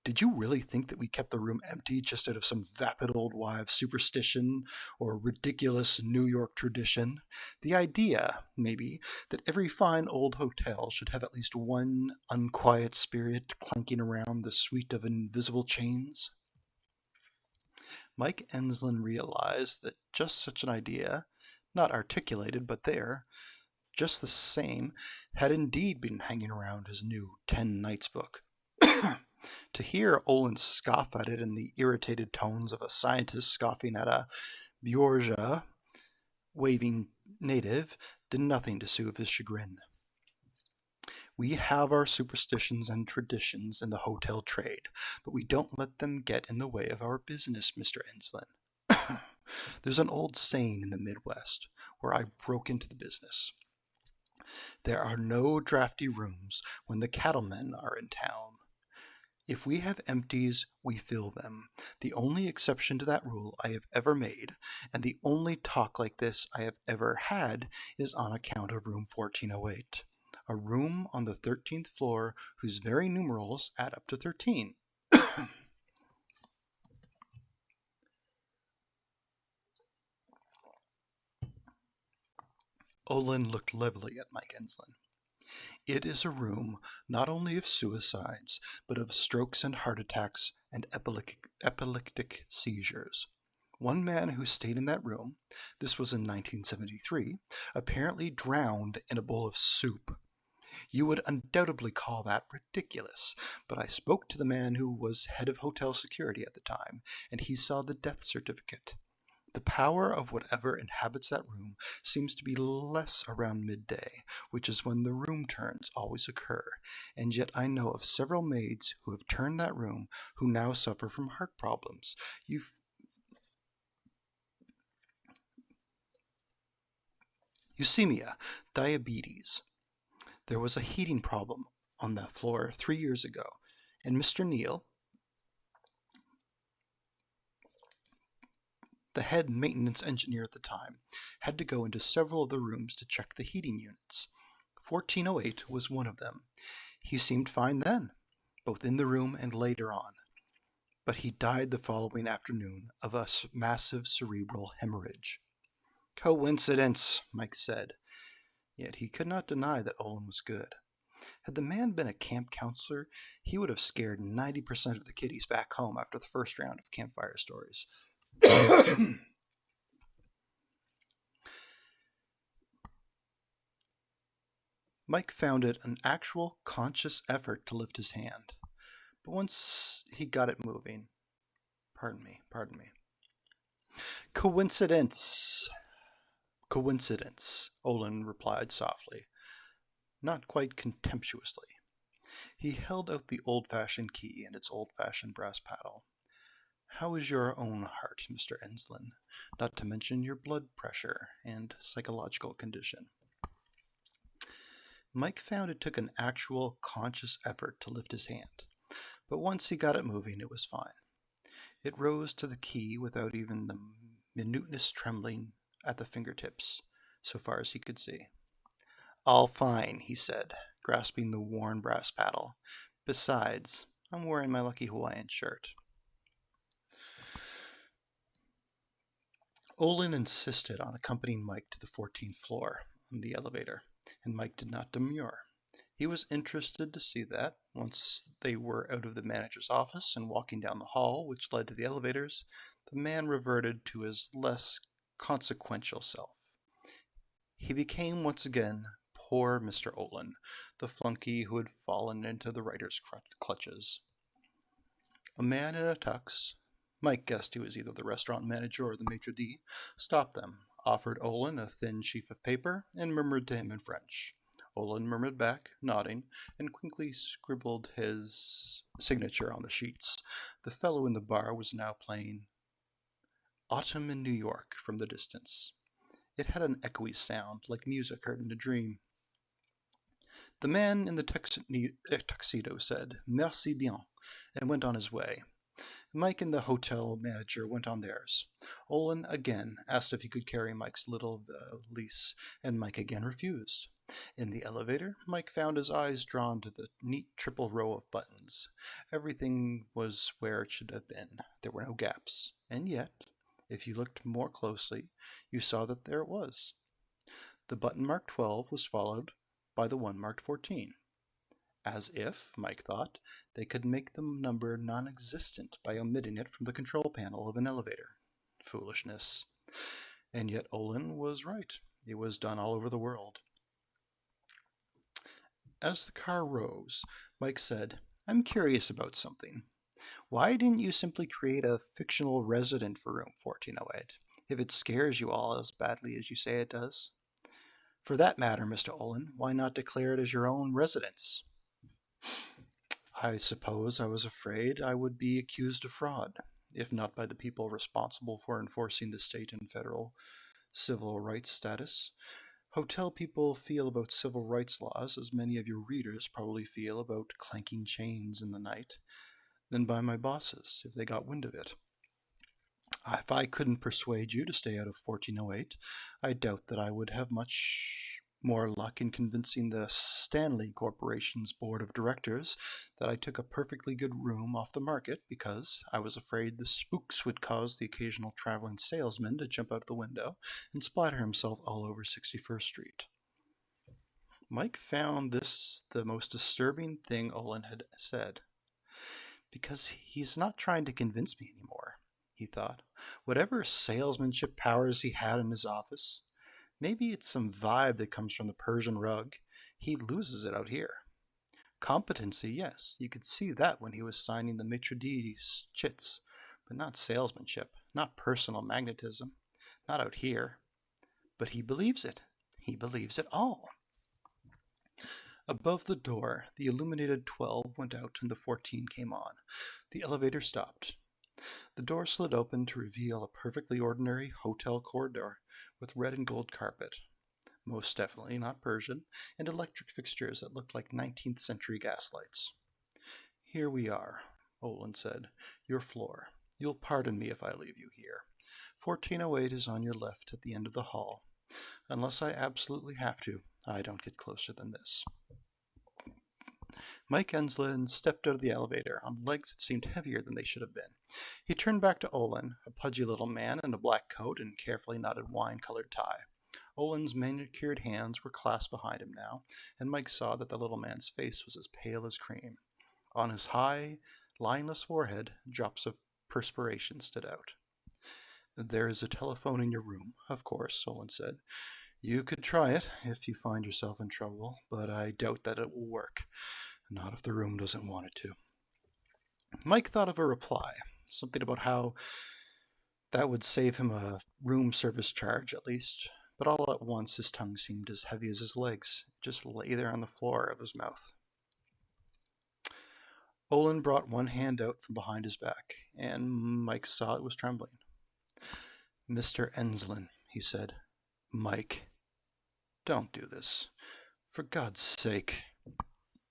Did you really think that we kept the room empty just out of some vapid old wives' superstition or ridiculous New York tradition? The idea, maybe, that every fine old hotel should have at least one unquiet spirit clanking around the suite of invisible chains? Mike Enslin realized that just such an idea, not articulated but there, just the same, had indeed been hanging around his new 10 Nights book. To hear Olin scoff at it in the irritated tones of a scientist scoffing at a Borgia waving native did nothing to soothe his chagrin. We have our superstitions and traditions in the hotel trade, but we don't let them get in the way of our business, Mr. Enslin. There's an old saying in the Midwest where I broke into the business. There are no drafty rooms when the cattlemen are in town. If we have empties, we fill them. The only exception to that rule I have ever made, and the only talk like this I have ever had, is on account of room 1408, a room on the 13th floor whose very numerals add up to 13. Olin looked levelly at Mike Enslin. It is a room not only of suicides, but of strokes and heart attacks and epileptic seizures. One man who stayed in that room, this was in 1973, apparently drowned in a bowl of soup. You would undoubtedly call that ridiculous, but I spoke to the man who was head of hotel security at the time, and he saw the death certificate. The power of whatever inhabits that room seems to be less around midday, which is when the room turns always occur, and yet I know of several maids who have turned that room who now suffer from heart problems. Eusemia, diabetes. There was a heating problem on that floor 3 years ago, and Mr. Neal, the head maintenance engineer at the time, had to go into several of the rooms to check the heating units. 1408 was one of them. He seemed fine then, both in the room and later on. but he died the following afternoon of a massive cerebral hemorrhage. Coincidence, Mike said, yet he could not deny that Olin was good. Had the man been a camp counselor, he would have scared 90% of the kiddies back home after the first round of campfire stories. Mike found it an actual conscious effort to lift his hand. But once he got it moving, pardon me. Coincidence, Olin replied softly, not quite contemptuously. He held out the old-fashioned key and its old-fashioned brass paddle. How is your own heart, Mr. Enslin, not to mention your blood pressure and psychological condition? Mike found it took an actual conscious effort to lift his hand, but once he got it moving, it was fine. It rose to the key without even the minuteness trembling at the fingertips, so far as he could see. All fine, he said, grasping the worn brass paddle. Besides, I'm wearing my lucky Hawaiian shirt. Olin insisted on accompanying Mike to the 14th floor on the elevator, and Mike did not demur. He was interested to see that, once they were out of the manager's office and walking down the hall which led to the elevators, the man reverted to his less consequential self. He became once again poor Mr. Olin, the flunky who had fallen into the writer's clutches. A man in a tux, Mike guessed he was either the restaurant manager or the maitre d', stopped them, offered Olin a thin sheaf of paper, and murmured to him in French. Olin murmured back, nodding, and quickly scribbled his signature on the sheets. The fellow in the bar was now playing Autumn in New York from the distance. It had an echoey sound, like music heard in a dream. The man in the tuxedo said, Merci bien, and went on his way. Mike and the hotel manager went on theirs. Olin again asked if he could carry Mike's little valise, and Mike again refused. In the elevator, Mike found his eyes drawn to the neat triple row of buttons. Everything was where it should have been. There were no gaps. And yet, if you looked more closely, you saw that there it was. The button marked 12 was followed by the one marked 14. As if, Mike thought, they could make the number non-existent by omitting it from the control panel of an elevator. Foolishness. And yet Olin was right. It was done all over the world. As the car rose, Mike said, I'm curious about something. Why didn't you simply create a fictional resident for room 1408, if it scares you all as badly as you say it does? For that matter, Mr. Olin, why not declare it as your own residence? I suppose I was afraid I would be accused of fraud, if not by the people responsible for enforcing the state and federal civil rights status. Hotel people feel about civil rights laws as many of your readers probably feel about clanking chains in the night, than by my bosses, if they got wind of it. If I couldn't persuade you to stay out of 1408, I doubt that I would have much more luck in convincing the Stanley Corporation's board of directors that I took a perfectly good room off the market because I was afraid the spooks would cause the occasional traveling salesman to jump out the window and splatter himself all over 61st Street. Mike found this the most disturbing thing Olin had said. Because he's not trying to convince me anymore, he thought. Whatever salesmanship powers he had in his office, maybe it's some vibe that comes from the Persian rug. He loses it out here. Competency, yes, you could see that when he was signing the maitre d's chits, but not salesmanship, not personal magnetism, not out here. But he believes it. He believes it all. Above the door, the illuminated 12 went out and the 14 came on. The elevator stopped. The door slid open to reveal a perfectly ordinary hotel corridor with red and gold carpet, most definitely not Persian, and electric fixtures that looked like 19th century gaslights. Here we are, Olin said. Your floor. You'll pardon me if I leave you here. 1408 is on your left at the end of the hall. Unless I absolutely have to, I don't get closer than this. Mike Enslin stepped out of the elevator on legs that seemed heavier than they should have been. He turned back to Olin, a pudgy little man in a black coat and carefully knotted wine-colored tie. Olin's manicured hands were clasped behind him now, and Mike saw that the little man's face was as pale as cream. On his high, lineless forehead, drops of perspiration stood out. "There is a telephone in your room, of course," Olin said. "You could try it if you find yourself in trouble, but I doubt that it will work. Not if the room doesn't want it to." Mike thought of a reply, something about how that would save him a room service charge at least, but all at once his tongue seemed as heavy as his legs. It just lay there on the floor of his mouth. Olin brought one hand out from behind his back, and Mike saw it was trembling. "Mr. Enslin," he said. "Mike, don't do this. For God's sake."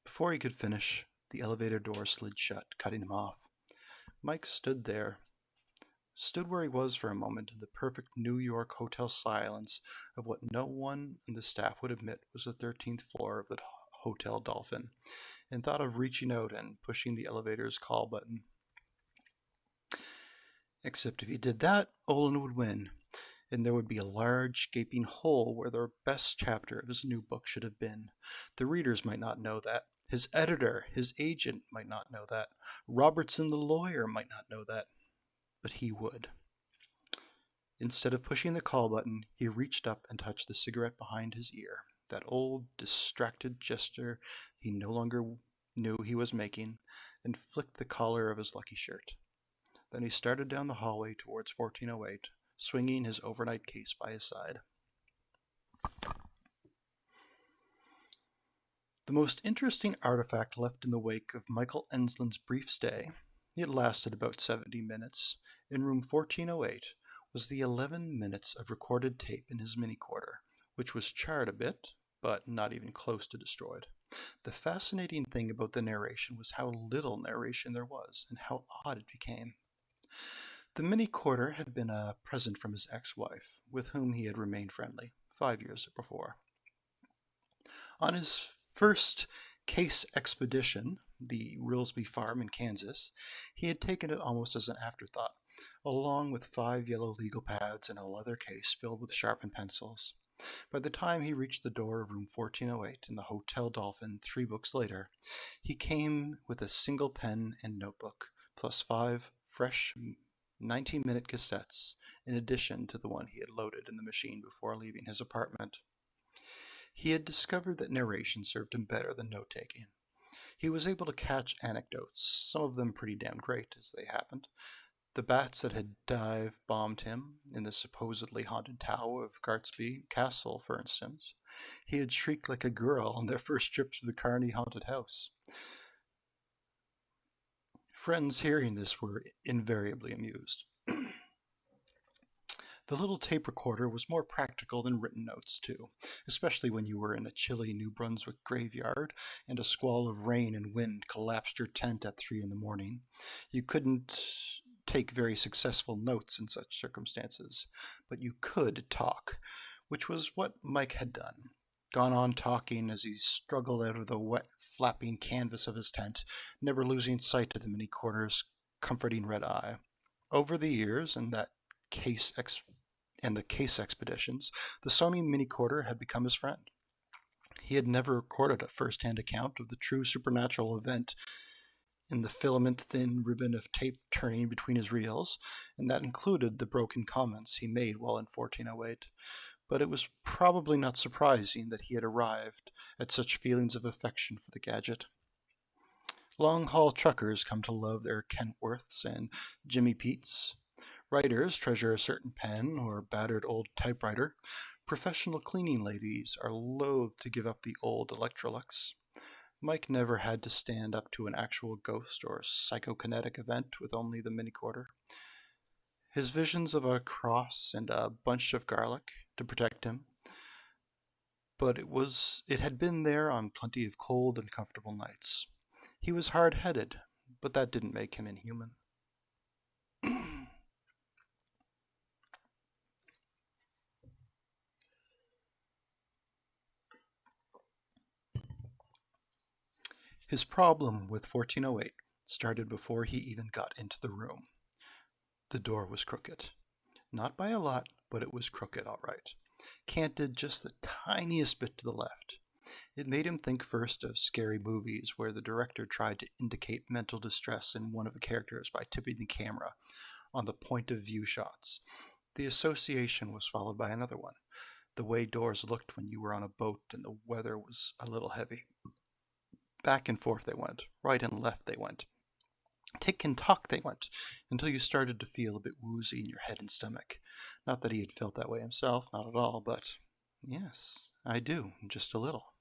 Before he could finish, the elevator door slid shut, cutting him off. Mike stood where he was for a moment in the perfect New York hotel silence of what no one in the staff would admit was the 13th floor of the Hotel Dolphin, and thought of reaching out and pushing the elevator's call button. Except if he did that, Olin would win, and there would be a large gaping hole where the best chapter of his new book should have been. The readers might not know that. His editor, his agent might not know that. Robertson the lawyer might not know that. But he would. Instead of pushing the call button, he reached up and touched the cigarette behind his ear, that old, distracted gesture he no longer knew he was making, and flicked the collar of his lucky shirt. Then he started down the hallway towards 1408, swinging his overnight case by his side. The most interesting artifact left in the wake of Michael Enslin's brief stay, it lasted about 70 minutes, in room 1408, was the 11 minutes of recorded tape in his mini-quarter, which was charred a bit, but not even close to destroyed. The fascinating thing about the narration was how little narration there was, and how odd it became. The mini-quarter had been a present from his ex-wife, with whom he had remained friendly, 5 years before. On his first case expedition, the Rilsby farm in Kansas, he had taken it almost as an afterthought, along with 5 yellow legal pads and a leather case filled with sharpened pencils. By the time he reached the door of room 1408 in the Hotel Dolphin 3 books later, he came with a single pen and notebook, plus 5 fresh 90-minute cassettes, in addition to the one he had loaded in the machine before leaving his apartment. He had discovered that narration served him better than note-taking. He was able to catch anecdotes, some of them pretty damn great as they happened. The bats that had dive-bombed him in the supposedly haunted tower of Gartsby Castle, for instance. He had shrieked like a girl on their first trip to the Carney haunted house. Friends hearing this were invariably amused. The little tape recorder was more practical than written notes, too, especially when you were in a chilly New Brunswick graveyard and a squall of rain and wind collapsed your tent at 3 in the morning. You couldn't take very successful notes in such circumstances, but you could talk, which was what Mike had done. Gone on talking as he struggled out of the wet, flapping canvas of his tent, never losing sight of the mini-quarter's comforting red eye. Over the years, and the case expeditions, the Sony mini-quarter had become his friend. He had never recorded a first-hand account of the true supernatural event in the filament-thin ribbon of tape turning between his reels, and that included the broken comments he made while in 1408. But it was probably not surprising that he had arrived at such feelings of affection for the gadget. Long-haul truckers come to love their Kentworths and Jimmy Petes. Writers treasure a certain pen or battered old typewriter. Professional cleaning ladies are loath to give up the old Electrolux. Mike never had to stand up to an actual ghost or psychokinetic event with only the mini-quarter. His visions of a cross and a bunch of garlic to protect him, but it had been there on plenty of cold and comfortable nights. He was hard-headed, but that didn't make him inhuman. His problem with 1408 started before he even got into the room. The door was crooked. Not by a lot, but it was crooked, all right. Canted just the tiniest bit to the left. It made him think first of scary movies where the director tried to indicate mental distress in one of the characters by tipping the camera on the point of view shots. The association was followed by another one, the way doors looked when you were on a boat and the weather was a little heavy. Back and forth they went, right and left they went. Tick and tock they went, until you started to feel a bit woozy in your head and stomach. Not that he had felt that way himself, not at all, but yes, I do, just a little.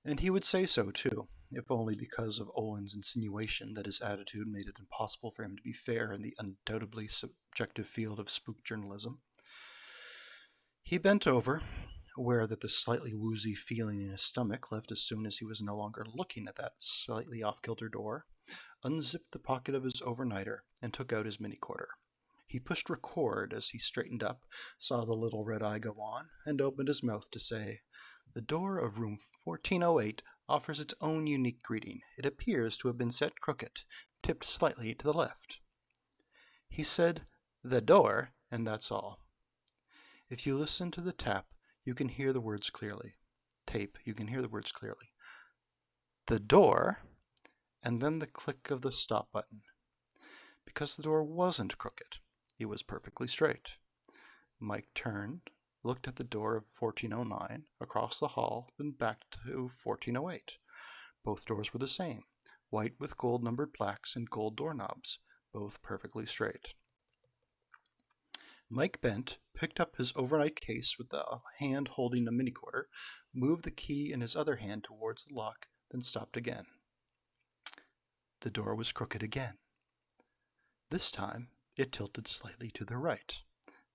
And he would say so, too, if only because of Olin's insinuation that his attitude made it impossible for him to be fair in the undoubtedly subjective field of spook journalism. He bent over, aware that the slightly woozy feeling in his stomach left as soon as he was no longer looking at that slightly off-kilter door, unzipped the pocket of his overnighter, and took out his mini-quarter. He pushed record as he straightened up, saw the little red eye go on, and opened his mouth to say, "The door of room 1408 offers its own unique greeting. It appears to have been set crooked, tipped slightly to the left." He said, "The door," and that's all. If you listen to the tap, you can hear the words clearly. Tape, you can hear the words clearly. The door, and then the click of the stop button. Because the door wasn't crooked. It was perfectly straight. Mike turned, looked at the door of 1409, across the hall, then back to 1408. Both doors were the same, white with gold numbered plaques and gold doorknobs, both perfectly straight. Mike bent, picked up his overnight case with the hand holding a mini-quarter, moved the key in his other hand towards the lock, then stopped again. The door was crooked again. This time, it tilted slightly to the right.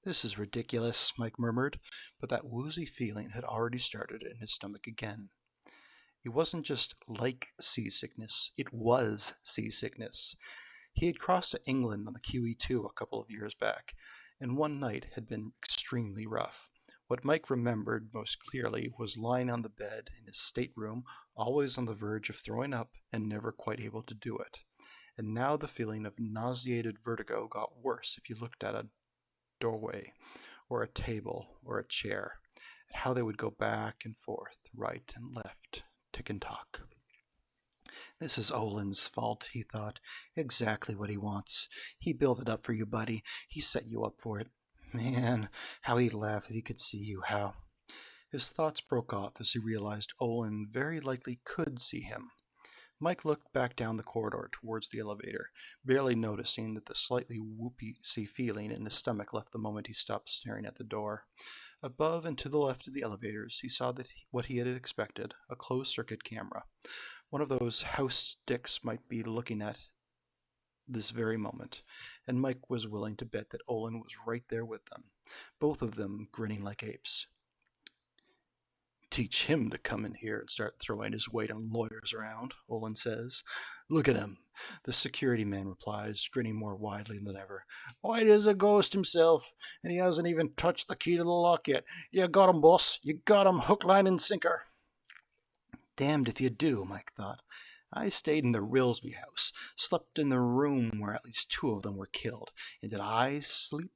"This is ridiculous," Mike murmured, but that woozy feeling had already started in his stomach again. It wasn't just like seasickness, it was seasickness. He had crossed to England on the QE2 a couple of years back, and one night had been extremely rough. What Mike remembered most clearly was lying on the bed in his stateroom, always on the verge of throwing up and never quite able to do it. And now the feeling of nauseated vertigo got worse if you looked at a doorway, or a table, or a chair, at how they would go back and forth, right and left, tick and tock. "This is Olin's fault," he thought. "Exactly what he wants. He built it up for you, buddy. He set you up for it. Man, how he'd laugh if he could see you, how." His thoughts broke off as he realized Olin very likely could see him. Mike looked back down the corridor towards the elevator, barely noticing that the slightly whoopy feeling in his stomach left the moment he stopped staring at the door. Above and to the left of the elevators, he saw what he had expected, a closed-circuit camera. One of those house sticks might be looking at this very moment, and Mike was willing to bet that Olin was right there with them, both of them grinning like apes. "Teach him to come in here and start throwing his weight on lawyers around," Olin says. "Look at him," the security man replies, grinning more widely than ever. "White as a ghost himself, and he hasn't even touched the key to the lock yet. You got him, boss. You got him, hook, line, and sinker." Damned if you do, Mike thought. I stayed in the Rilsby house, slept in the room where at least two of them were killed, and did I sleep?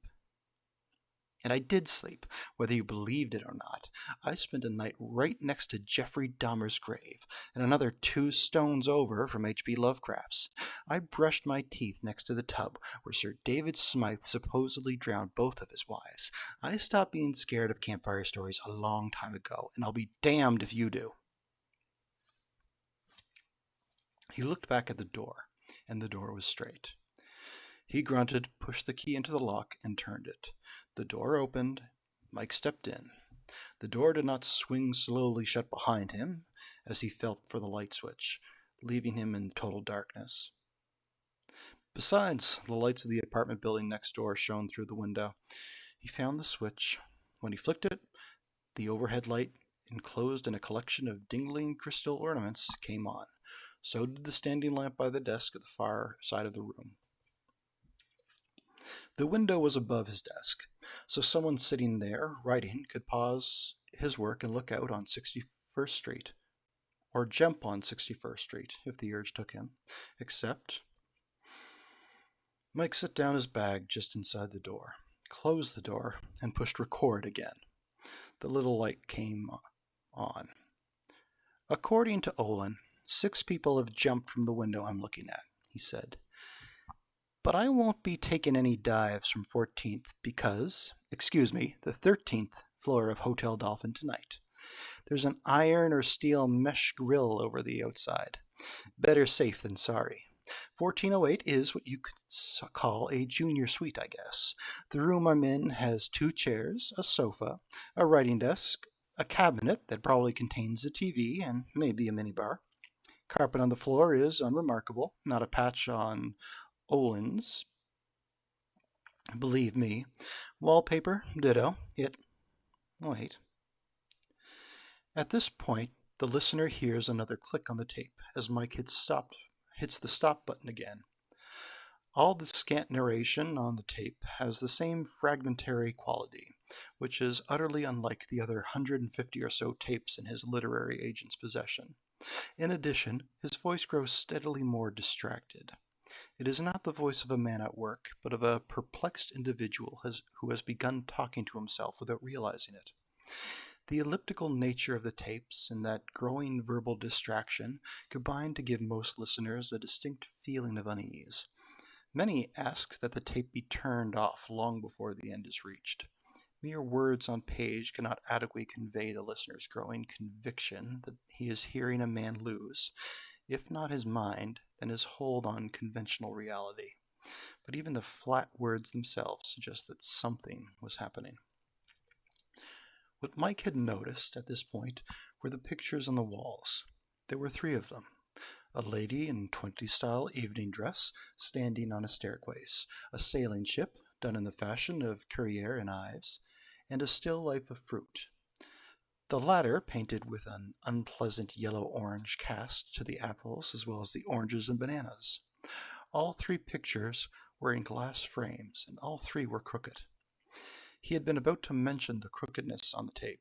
And I did sleep, whether you believed it or not. I spent a night right next to Jeffrey Dahmer's grave, and another 2 stones over from H.P. Lovecraft's. I brushed my teeth next to the tub where Sir David Smythe supposedly drowned both of his wives. I stopped being scared of campfire stories a long time ago, and I'll be damned if you do. He looked back at the door, and the door was straight. He grunted, pushed the key into the lock, and turned it. The door opened. Mike stepped in. The door did not swing slowly shut behind him as he felt for the light switch, leaving him in total darkness. Besides, the lights of the apartment building next door shone through the window. He found the switch. When he flicked it, the overhead light, enclosed in a collection of dingling crystal ornaments, came on. So did the standing lamp by the desk at the far side of the room. The window was above his desk, so someone sitting there, writing, could pause his work and look out on 61st Street. or jump on 61st Street if the urge took him. Except Mike set down his bag just inside the door, closed the door, and pushed record again. The little light came on. According to Olin, 6 people have jumped from the window I'm looking at, he said. But I won't be taking any dives from 14th because, the 13th floor of Hotel Dolphin tonight. There's an iron or steel mesh grill over the outside. Better safe than sorry. 1408 is what you could call a junior suite, I guess. The room I'm in has 2 chairs, a sofa, a writing desk, a cabinet that probably contains a TV and maybe a minibar. Carpet on the floor is unremarkable, not a patch on Olin's. Believe me. Wallpaper, ditto. Wait. At this point, the listener hears another click on the tape as Mike hits the stop button again. All the scant narration on the tape has the same fragmentary quality, which is utterly unlike the other 150 or so tapes in his literary agent's possession. In addition, his voice grows steadily more distracted. It is not the voice of a man at work, but of a perplexed individual who has begun talking to himself without realizing it. The elliptical nature of the tapes and that growing verbal distraction combine to give most listeners a distinct feeling of unease. Many ask that the tape be turned off long before the end is reached. Mere words on page cannot adequately convey the listener's growing conviction that he is hearing a man lose, if not his mind, then his hold on conventional reality. But even the flat words themselves suggest that something was happening. What Mike had noticed at this point were the pictures on the walls. There were 3 of them. A lady in 20s style evening dress standing on a staircase, a sailing ship done in the fashion of Currier and Ives, and a still life of fruit. The latter painted with an unpleasant yellow-orange cast to the apples as well as the oranges and bananas. All 3 pictures were in glass frames, and all 3 were crooked. He had been about to mention the crookedness on the tape,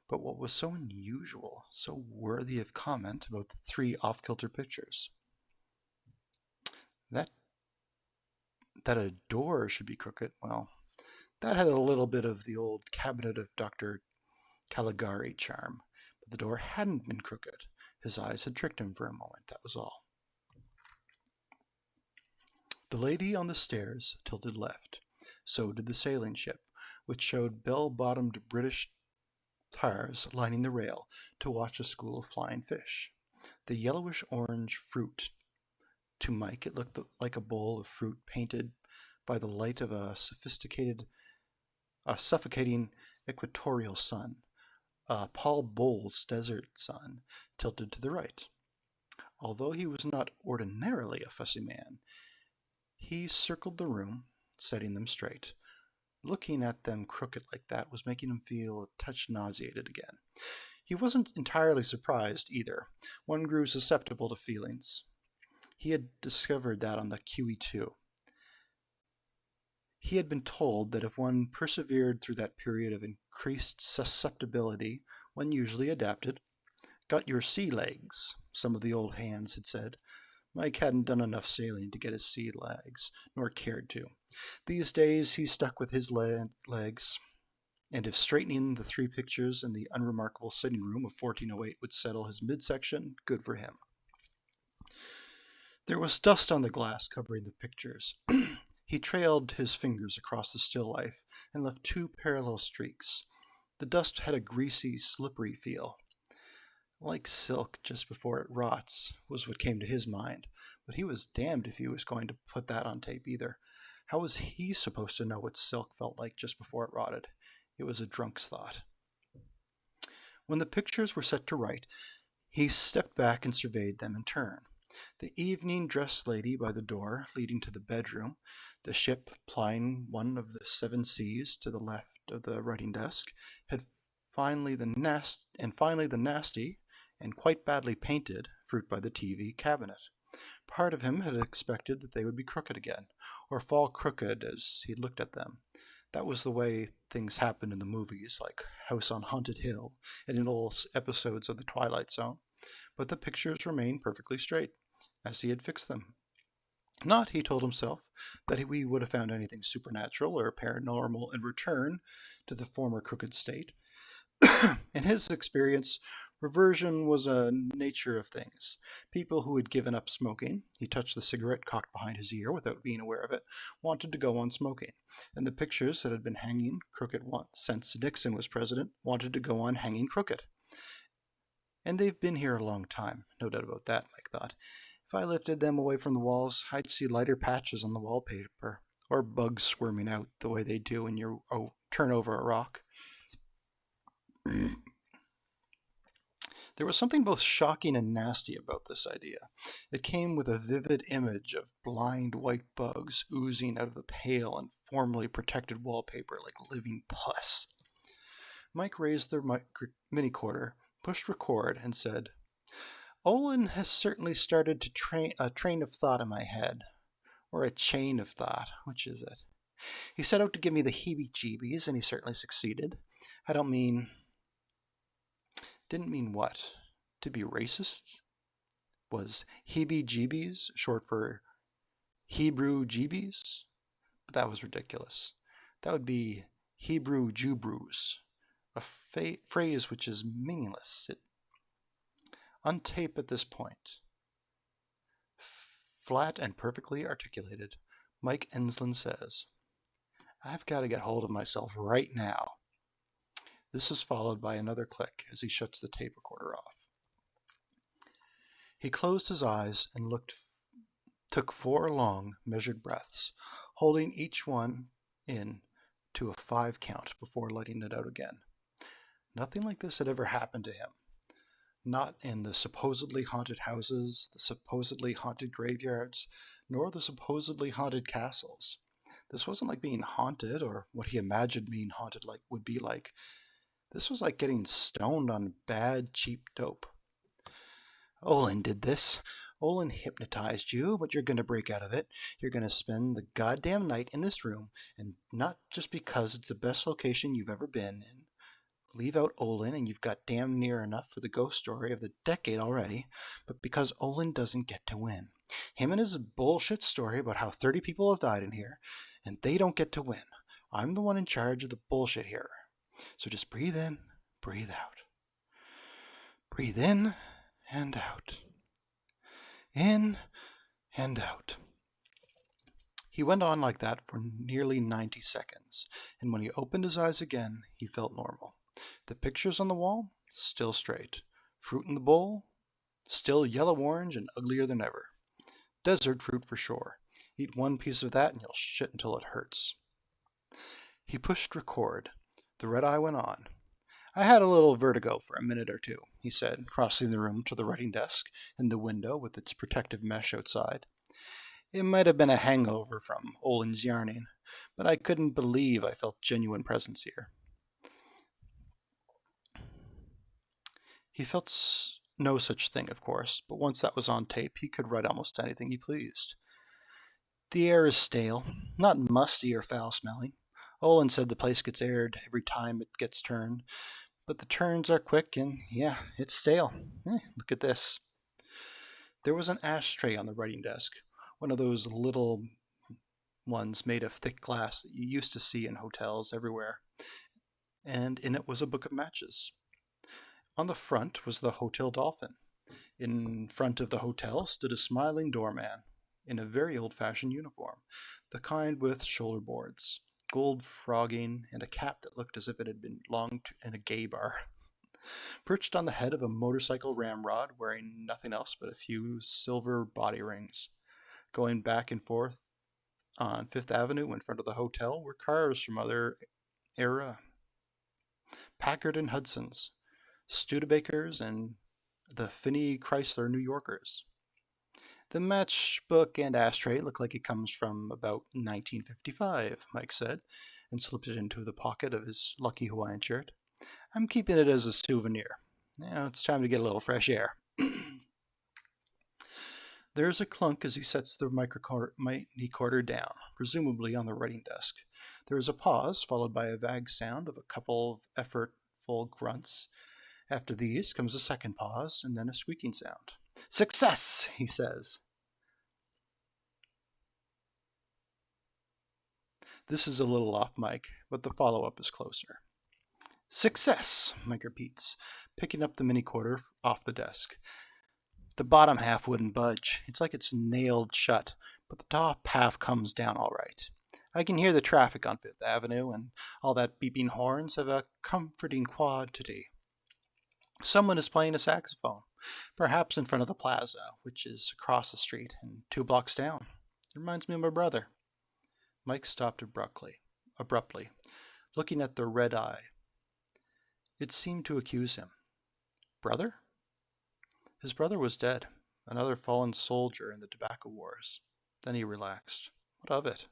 but what was so unusual, so worthy of comment about the 3 off-kilter pictures? That a door should be crooked, well, that had a little bit of the old cabinet of Dr. Caligari charm, but the door hadn't been crooked. His eyes had tricked him for a moment, that was all. The lady on the stairs tilted left. So did the sailing ship, which showed bell-bottomed British tars lining the rail to watch a school of flying fish. The yellowish-orange fruit, to Mike it looked like a bowl of fruit painted by the light of a suffocating equatorial sun. Paul Bowles' desert sun tilted to the right. Although he was not ordinarily a fussy man, he circled the room, setting them straight. Looking at them crooked like that was making him feel a touch nauseated again. He wasn't entirely surprised, either. One grew susceptible to feelings. He had discovered that on the QE2. He had been told that if one persevered through that period of increased susceptibility, one usually adapted. Got your sea legs, some of the old hands had said. Mike hadn't done enough sailing to get his sea legs, nor cared to. These days he stuck with his legs, and if straightening the 3 pictures in the unremarkable sitting room of 1408 would settle his midsection, good for him. There was dust on the glass covering the pictures. He trailed his fingers across the still life and left 2 parallel streaks. The dust had a greasy, slippery feel. Like silk just before it rots, was what came to his mind, but he was damned if he was going to put that on tape either. How was he supposed to know what silk felt like just before it rotted? It was a drunk's thought. When the pictures were set to right, he stepped back and surveyed them in turn. The evening-dressed lady by the door leading to the bedroom, the ship plying one of the 7 seas to the left of the writing desk, and finally the nasty and quite badly painted fruit by the TV cabinet. Part of him had expected that they would be crooked again, or fall crooked as he looked at them. That was the way things happened in the movies, like House on Haunted Hill and in old episodes of The Twilight Zone. but the pictures remained perfectly straight, as he had fixed them. Not, he told himself, that we would have found anything supernatural or paranormal in return to the former crooked state. In his experience, reversion was a nature of things. People who had given up smoking, he touched the cigarette cocked behind his ear without being aware of it, wanted to go on smoking. And the pictures that had been hanging crooked once since Nixon was president wanted to go on hanging crooked. And they've been here a long time, no doubt about that, Mike thought. If I lifted them away from the walls, I'd see lighter patches on the wallpaper, or bugs squirming out the way they do when you turn over a rock. There was something both shocking and nasty about this idea. It came with a vivid image of blind white bugs oozing out of the pale and formally protected wallpaper like living pus. Mike raised the mini-recorder, pushed record, and said, Olin has certainly started to train a train of thought in my head. Or a chain of thought, which is it? He set out to give me the heebie-jeebies, and he certainly succeeded. I don't mean... Didn't mean what? To be racist? Was heebie-jeebies short for Hebrew jeebies? But that was ridiculous. That would be Hebrew Jubrews, a phrase which is meaningless. On tape at this point, flat and perfectly articulated, Mike Enslin says, I've got to get hold of myself right now. This is followed by another click as he shuts the tape recorder off. He closed his eyes and took 4 long, measured breaths, holding each one in to a 5 count before letting it out again. Nothing like this had ever happened to him. Not in the supposedly haunted houses, the supposedly haunted graveyards, nor the supposedly haunted castles. This wasn't like being haunted or what he imagined being haunted would be like. This was like getting stoned on bad, cheap dope. Olin did this. Olin hypnotized you, but you're going to break out of it. You're going to spend the goddamn night in this room, and not just because it's the best location you've ever been in. Leave out Olin, and you've got damn near enough for the ghost story of the decade already, but because Olin doesn't get to win. Him and his bullshit story about how 30 people have died in here, and they don't get to win. I'm the one in charge of the bullshit here. So just breathe in, breathe out. Breathe in and out. In and out. He went on like that for nearly 90 seconds, and when he opened his eyes again, he felt normal. The pictures on the wall, still straight. Fruit in the bowl, still yellow-orange and uglier than ever. Desert fruit for sure. Eat one piece of that and you'll shit until it hurts. He pushed record. The red eye went on. I had a little vertigo for a minute or two, he said, crossing the room to the writing desk and the window with its protective mesh outside. It might have been a hangover from Olin's yarning, but I couldn't believe I felt genuine presence here. He felt no such thing, of course, but once that was on tape, he could write almost anything he pleased. The air is stale, not musty or foul-smelling. Olin said the place gets aired every time it gets turned, but the turns are quick and, yeah, it's stale. Look at this. There was an ashtray on the writing desk, one of those little ones made of thick glass that you used to see in hotels everywhere, and in it was a book of matches. On the front was the Hotel Dolphin. In front of the hotel stood a smiling doorman in a very old-fashioned uniform, the kind with shoulder boards, gold frogging, and a cap that looked as if it had belonged in a gay bar. Perched on the head of a motorcycle ramrod, wearing nothing else but a few silver body rings. Going back and forth on Fifth Avenue in front of the hotel were cars from other era. Packard and Hudson's, Studebakers, and the Finney Chrysler New Yorkers. The matchbook and ashtray look like it comes from about 1955, Mike said, and slipped it into the pocket of his lucky Hawaiian shirt. I'm keeping it as a souvenir. Now it's time to get a little fresh air. There's a clunk as he sets the recorder down, presumably on the writing desk. There is a pause, followed by a vague sound of a couple of effortful grunts, After these comes a second pause and then a squeaking sound. "Success!" he says. This is a little off mic, but the follow-up is closer. "Success!" Mike repeats, picking up the mini quarter off the desk. The bottom half wouldn't budge. It's like it's nailed shut, but the top half comes down all right. I can hear the traffic on Fifth Avenue, and all that beeping horns have a comforting quality. Someone is playing a saxophone, perhaps in front of the plaza, which is across the street and 2 blocks down. It reminds me of my brother. Mike stopped abruptly, looking at the red eye. It seemed to accuse him. Brother? His brother was dead, another fallen soldier in the tobacco wars. Then he relaxed. What of it?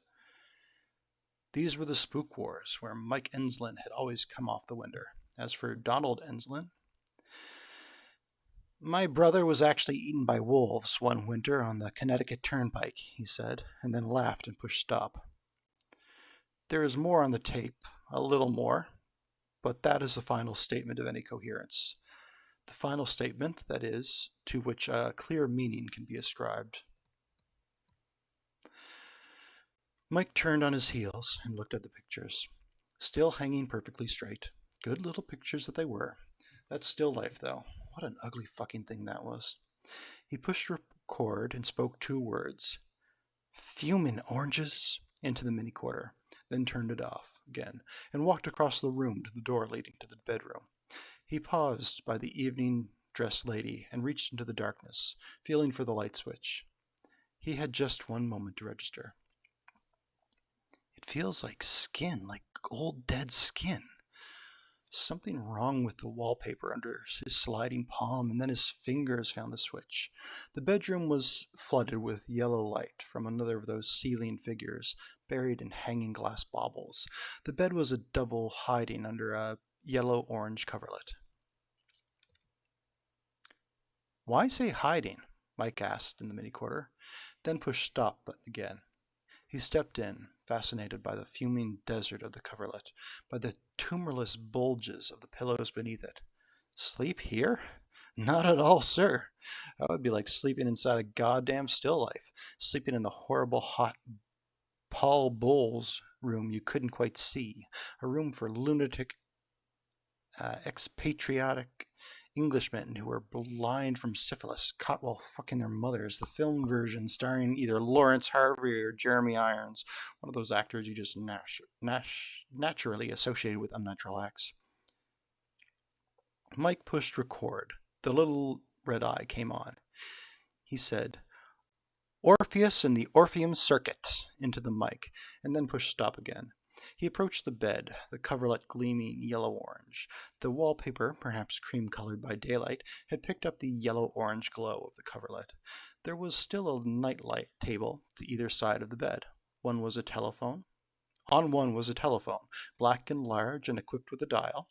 These were the spook wars, where Mike Enslin had always come off the winner. As for Donald Enslin, my brother was actually eaten by wolves one winter on the Connecticut Turnpike, he said, and then laughed and pushed stop. There is more on the tape, a little more, but that is the final statement of any coherence. The final statement, that is, to which a clear meaning can be ascribed. Mike turned on his heels and looked at the pictures, still hanging perfectly straight. Good little pictures that they were. That still life, though. What an ugly fucking thing that was. He pushed record and spoke 2 words. "Fuming oranges," into the mini quarter, then turned it off again and walked across the room to the door leading to the bedroom. He paused by the evening dressed lady and reached into the darkness, feeling for the light switch. He had just 1 moment to register. It feels like skin, like old dead skin. Something wrong with the wallpaper under his sliding palm, and then his fingers found the switch. The bedroom was flooded with yellow light from another of those ceiling figures buried in hanging glass baubles. The bed was a double hiding under a yellow-orange coverlet. "Why say hiding?" Mike asked in the mini-quarter, then pushed stop button again. He stepped in, fascinated by the fuming desert of the coverlet, by the tumorless bulges of the pillows beneath it. Sleep here? Not at all, sir. That would be like sleeping inside a goddamn still life, sleeping in the horrible hot Paul Bowles room you couldn't quite see, a room for lunatic, expatriotic Englishmen who were blind from syphilis, caught while fucking their mothers. The film version starring either Lawrence Harvey or Jeremy Irons, one of those actors you just naturally associated with unnatural acts. Mike pushed record. The little red eye came on. He said, "Orpheus and the Orpheum Circuit," into the mic, and then pushed stop again. He approached the bed, the coverlet gleaming yellow-orange. The wallpaper, perhaps cream-colored by daylight, had picked up the yellow-orange glow of the coverlet. There was still a nightlight table to either side of the bed. On one was a telephone, black and large and equipped with a dial.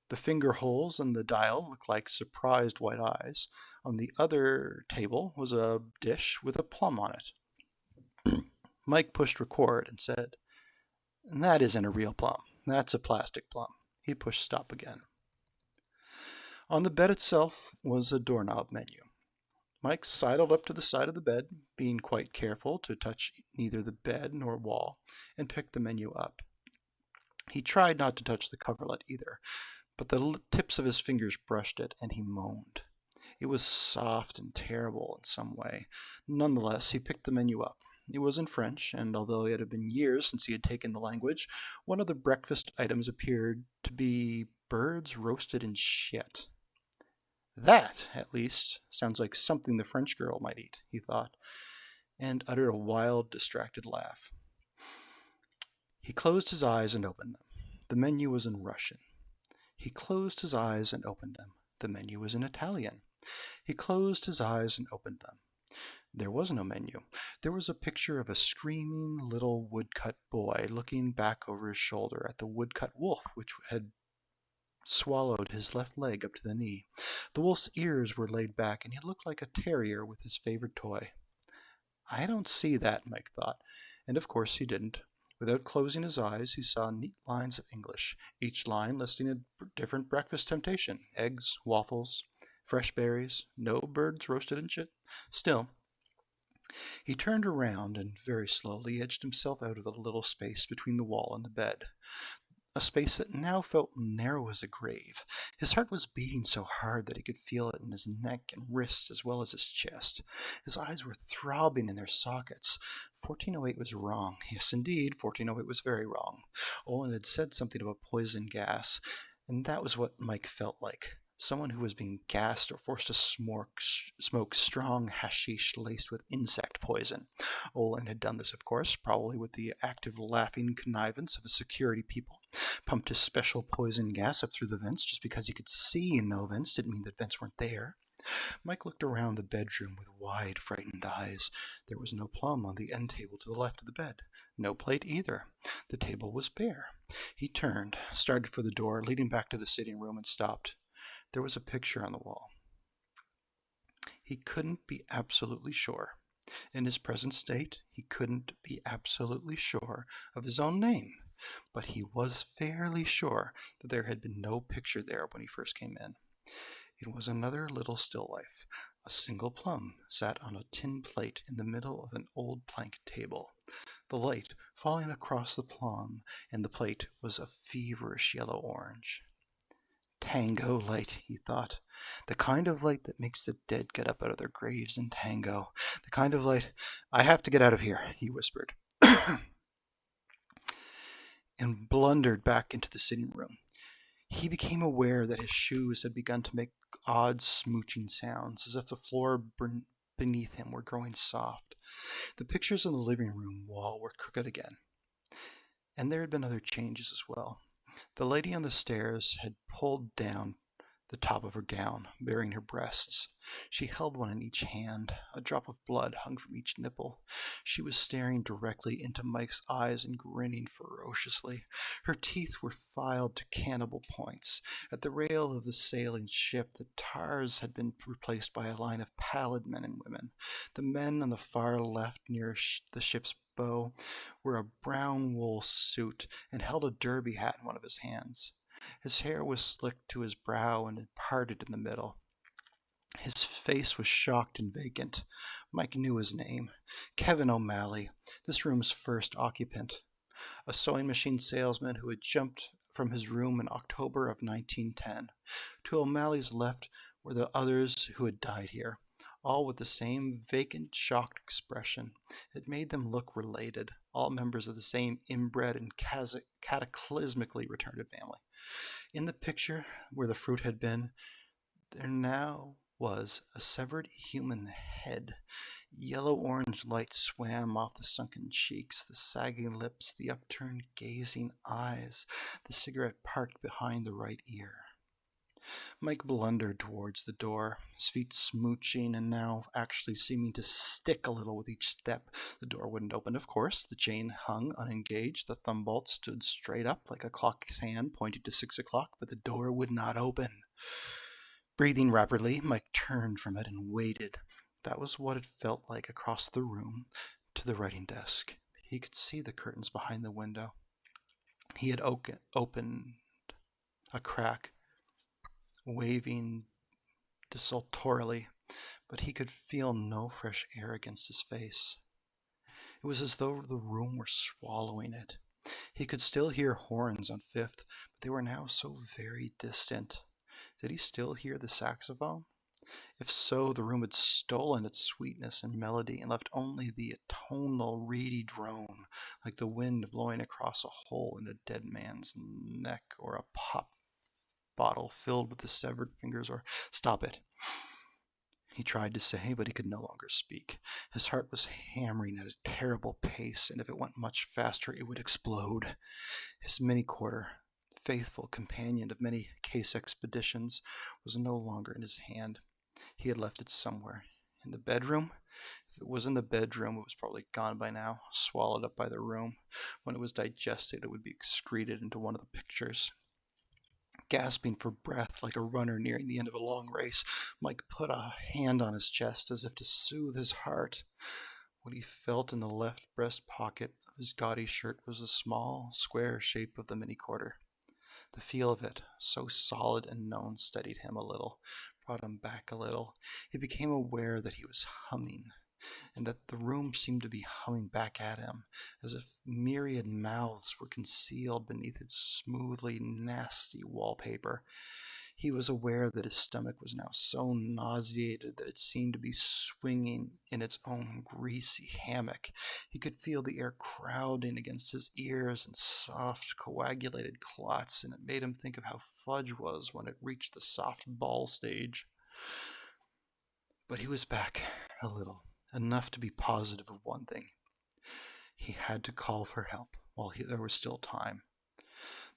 The finger holes in the dial looked like surprised white eyes. On the other table was a dish with a plum on it. Mike pushed record and said, "That isn't a real plum. That's a plastic plum." He pushed stop again. On the bed itself was a doorknob menu. Mike sidled up to the side of the bed, being quite careful to touch neither the bed nor wall, and picked the menu up. He tried not to touch the coverlet either, but the tips of his fingers brushed it, and he moaned. It was soft and terrible in some way. Nonetheless, he picked the menu up. It was in French, and although it had been years since he had taken the language, one of the breakfast items appeared to be birds roasted in shit. That, at least, sounds like something the French girl might eat, he thought, and uttered a wild, distracted laugh. He closed his eyes and opened them. The menu was in Russian. He closed his eyes and opened them. The menu was in Italian. He closed his eyes and opened them. There was no menu. There was a picture of a screaming little woodcut boy looking back over his shoulder at the woodcut wolf which had swallowed his left leg up to the knee. The wolf's ears were laid back, and he looked like a terrier with his favorite toy. I don't see that, Mike thought, and of course he didn't. Without closing his eyes, he saw neat lines of English, each line listing a different breakfast temptation: eggs, waffles, fresh berries, no birds roasted in shit. Still, he turned around and very slowly edged himself out of the little space between the wall and the bed, a space that now felt narrow as a grave. His heart was beating so hard that he could feel it in his neck and wrists as well as his chest. His eyes were throbbing in their sockets. 1408 was wrong. Yes, indeed, 1408 was very wrong. Olin had said something about poison gas, and that was what Mike felt like. Someone who was being gassed or forced to smoke strong hashish laced with insect poison. Olin had done this, of course, probably with the active laughing connivance of his security people. Pumped his special poison gas up through the vents. Just because he could see no vents didn't mean that vents weren't there. Mike looked around the bedroom with wide, frightened eyes. There was no plum on the end table to the left of the bed. No plate either. The table was bare. He turned, started for the door leading back to the sitting room, and stopped. There was a picture on the wall. He couldn't be absolutely sure. In his present state, he couldn't be absolutely sure of his own name. But he was fairly sure that there had been no picture there when he first came in. It was another little still life. A single plum sat on a tin plate in the middle of an old plank table. The light falling across the plum and the plate was a feverish yellow-orange. Tango light, he thought. The kind of light that makes the dead get up out of their graves in tango. The kind of light... I have to get out of here, he whispered. And blundered back into the sitting room. He became aware that his shoes had begun to make odd smooching sounds, as if the floor beneath him were growing soft. The pictures on the living room wall were crooked again. And there had been other changes as well. The lady on the stairs had pulled down the top of her gown, baring her breasts. She held one in each hand. A drop of blood hung from each nipple. She was staring directly into Mike's eyes and grinning ferociously. Her teeth were filed to cannibal points. At the rail of the sailing ship, the tars had been replaced by a line of pallid men and women. The men on the far left near the ship's bow wore a brown wool suit and held a derby hat in one of his hands. His hair was slicked to his brow and parted in the middle. His face was shocked and vacant. Mike knew his name. Kevin O'Malley, this room's first occupant. A sewing machine salesman who had jumped from his room in October of 1910. To O'Malley's left were the others who had died here, all with the same vacant, shocked expression. It made them look related, all members of the same inbred and cataclysmically retarded family. In the picture where the fruit had been, there now was a severed human head. Yellow-orange light swam off the sunken cheeks, the sagging lips, the upturned gazing eyes, the cigarette parked behind the right ear. Mike blundered towards the door, his feet smooching and now actually seeming to stick a little with each step. The door wouldn't open, of course. The chain hung unengaged. The thumb bolt stood straight up like a clock's hand pointing to 6 o'clock, but the door would not open. Breathing rapidly, Mike turned from it and waited. That was what it felt like across the room to the writing desk. He could see the curtains behind the window. He had opened a crack, waving desultorily, but he could feel no fresh air against his face. It was as though the room were swallowing it. He could still hear horns on Fifth, but they were now so very distant. Did he still hear the saxophone? If so, the room had stolen its sweetness and melody and left only the atonal, reedy drone, like the wind blowing across a hole in a dead man's neck, or a pop bottle filled with the severed fingers, or "Stop it," he tried to say, but he could no longer speak. His heart was hammering at a terrible pace, and if it went much faster, it would explode. His mini-quarter, faithful companion of many case expeditions, was no longer in his hand. He had left it somewhere. In the bedroom? If it was in the bedroom, it was probably gone by now, swallowed up by the room. When it was digested, it would be excreted into one of the pictures. Gasping for breath like a runner nearing the end of a long race, Mike put a hand on his chest as if to soothe his heart. What he felt in the left breast pocket of his gaudy shirt was the small, square shape of the mini quarter. The feel of it, so solid and known, steadied him a little, brought him back a little. He became aware that he was humming, and that the room seemed to be humming back at him, as if myriad mouths were concealed beneath its smoothly nasty wallpaper. He was aware that his stomach was now so nauseated that it seemed to be swinging in its own greasy hammock. He could feel the air crowding against his ears in soft, coagulated clots, and it made him think of how fudge was when it reached the soft ball stage. But he was back a little, enough to be positive of one thing. He had to call for help while there was still time.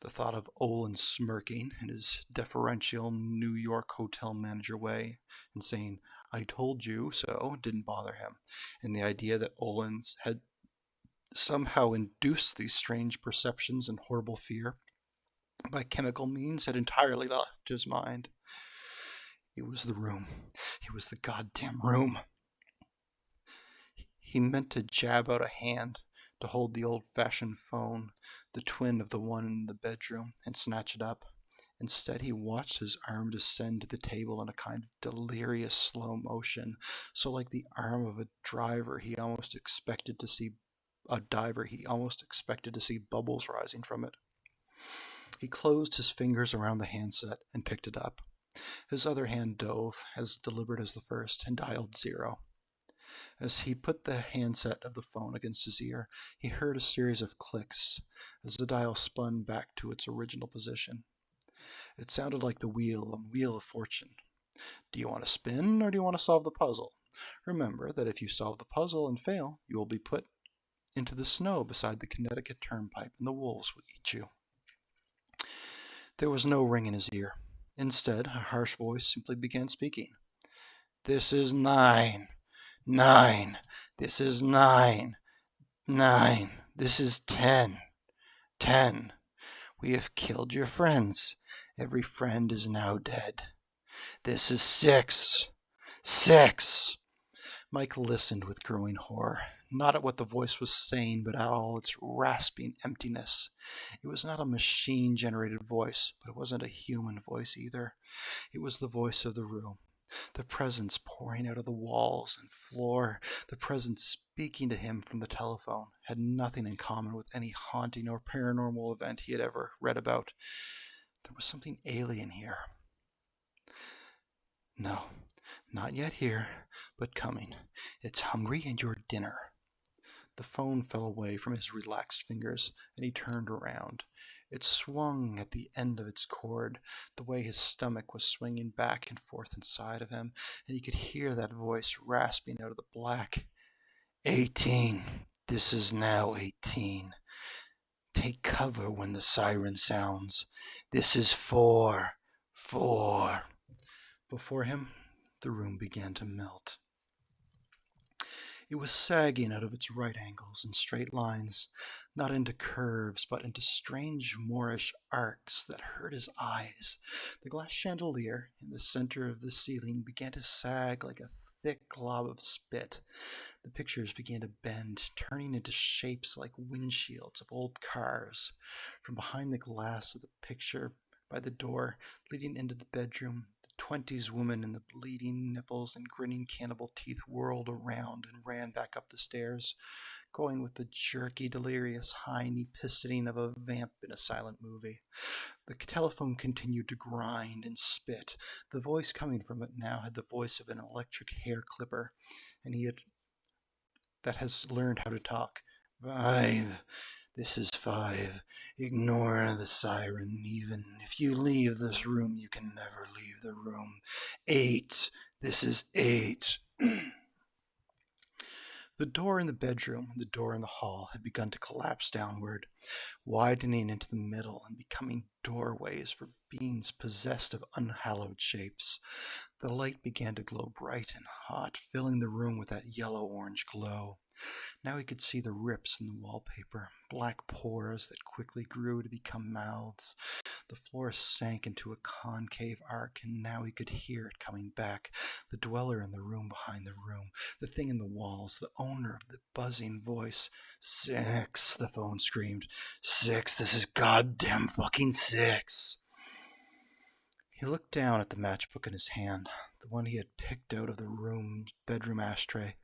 The thought of Olin smirking in his deferential New York hotel manager way and saying, "I told you so," didn't bother him, and the idea that Olin had somehow induced these strange perceptions and horrible fear by chemical means had entirely left his mind. It was the room. It was the goddamn room. He meant to jab out a hand to hold the old-fashioned phone, the twin of the one in the bedroom, and snatch it up. Instead, he watched his arm descend to the table in a kind of delirious slow motion, so like the arm of a diver he almost expected to see bubbles rising from it. He closed his fingers around the handset and picked it up. His other hand dove, as deliberate as the first, and dialed 0. As he put the handset of the phone against his ear, he heard a series of clicks as the dial spun back to its original position. It sounded like the wheel of fortune. Do you want to spin, or do you want to solve the puzzle? Remember that if you solve the puzzle and fail, you will be put into the snow beside the Connecticut Turnpike, and the wolves will eat you. There was no ring in his ear. Instead, a harsh voice simply began speaking. "This is 9. 9. This is 9. 9. This is 10. 10. We have killed your friends. Every friend is now dead. This is 6. 6. Mike listened with growing horror, not at what the voice was saying, but at all its rasping emptiness. It was not a machine-generated voice, but it wasn't a human voice either. It was the voice of the room. The presence pouring out of the walls and floor, the presence speaking to him from the telephone, had nothing in common with any haunting or paranormal event he had ever read about. There was something alien here. No, not yet here, but coming. It's hungry and your dinner. The phone fell away from his relaxed fingers, and he turned around. It swung at the end of its cord, the way his stomach was swinging back and forth inside of him, and he could hear that voice rasping out of the black. 18. This is now 18. Take cover when the siren sounds. This is 4. 4. Before him, the room began to melt. It was sagging out of its right angles and straight lines, not into curves, but into strange Moorish arcs that hurt his eyes. The glass chandelier in the center of the ceiling began to sag like a thick glob of spit. The pictures began to bend, turning into shapes like windshields of old cars. From behind the glass of the picture, by the door leading into the bedroom, 20s woman in the bleeding nipples and grinning cannibal teeth whirled around and ran back up the stairs, going with the jerky, delirious, high-knee pistoning of a vamp in a silent movie. The telephone continued to grind and spit. The voice coming from it now had the voice of an electric hair clipper, and that has learned how to talk. 5. This is 5. Ignore the siren. Even if you leave this room, you can never leave the room. 8. This is 8. The door in the bedroom and the door in the hall had begun to collapse downward, widening into the middle and becoming doorways for beings possessed of unhallowed shapes. The light began to glow bright and hot, filling the room with that yellow-orange glow. Now he could see the rips in the wallpaper, black pores that quickly grew to become mouths. The floor sank into a concave arc, and now he could hear it coming back. The dweller in the room behind the room, the thing in the walls, the owner of the buzzing voice. 6, the phone screamed. 6, this is goddamn fucking 6. He looked down at the matchbook in his hand, the one he had picked out of the bedroom ashtray.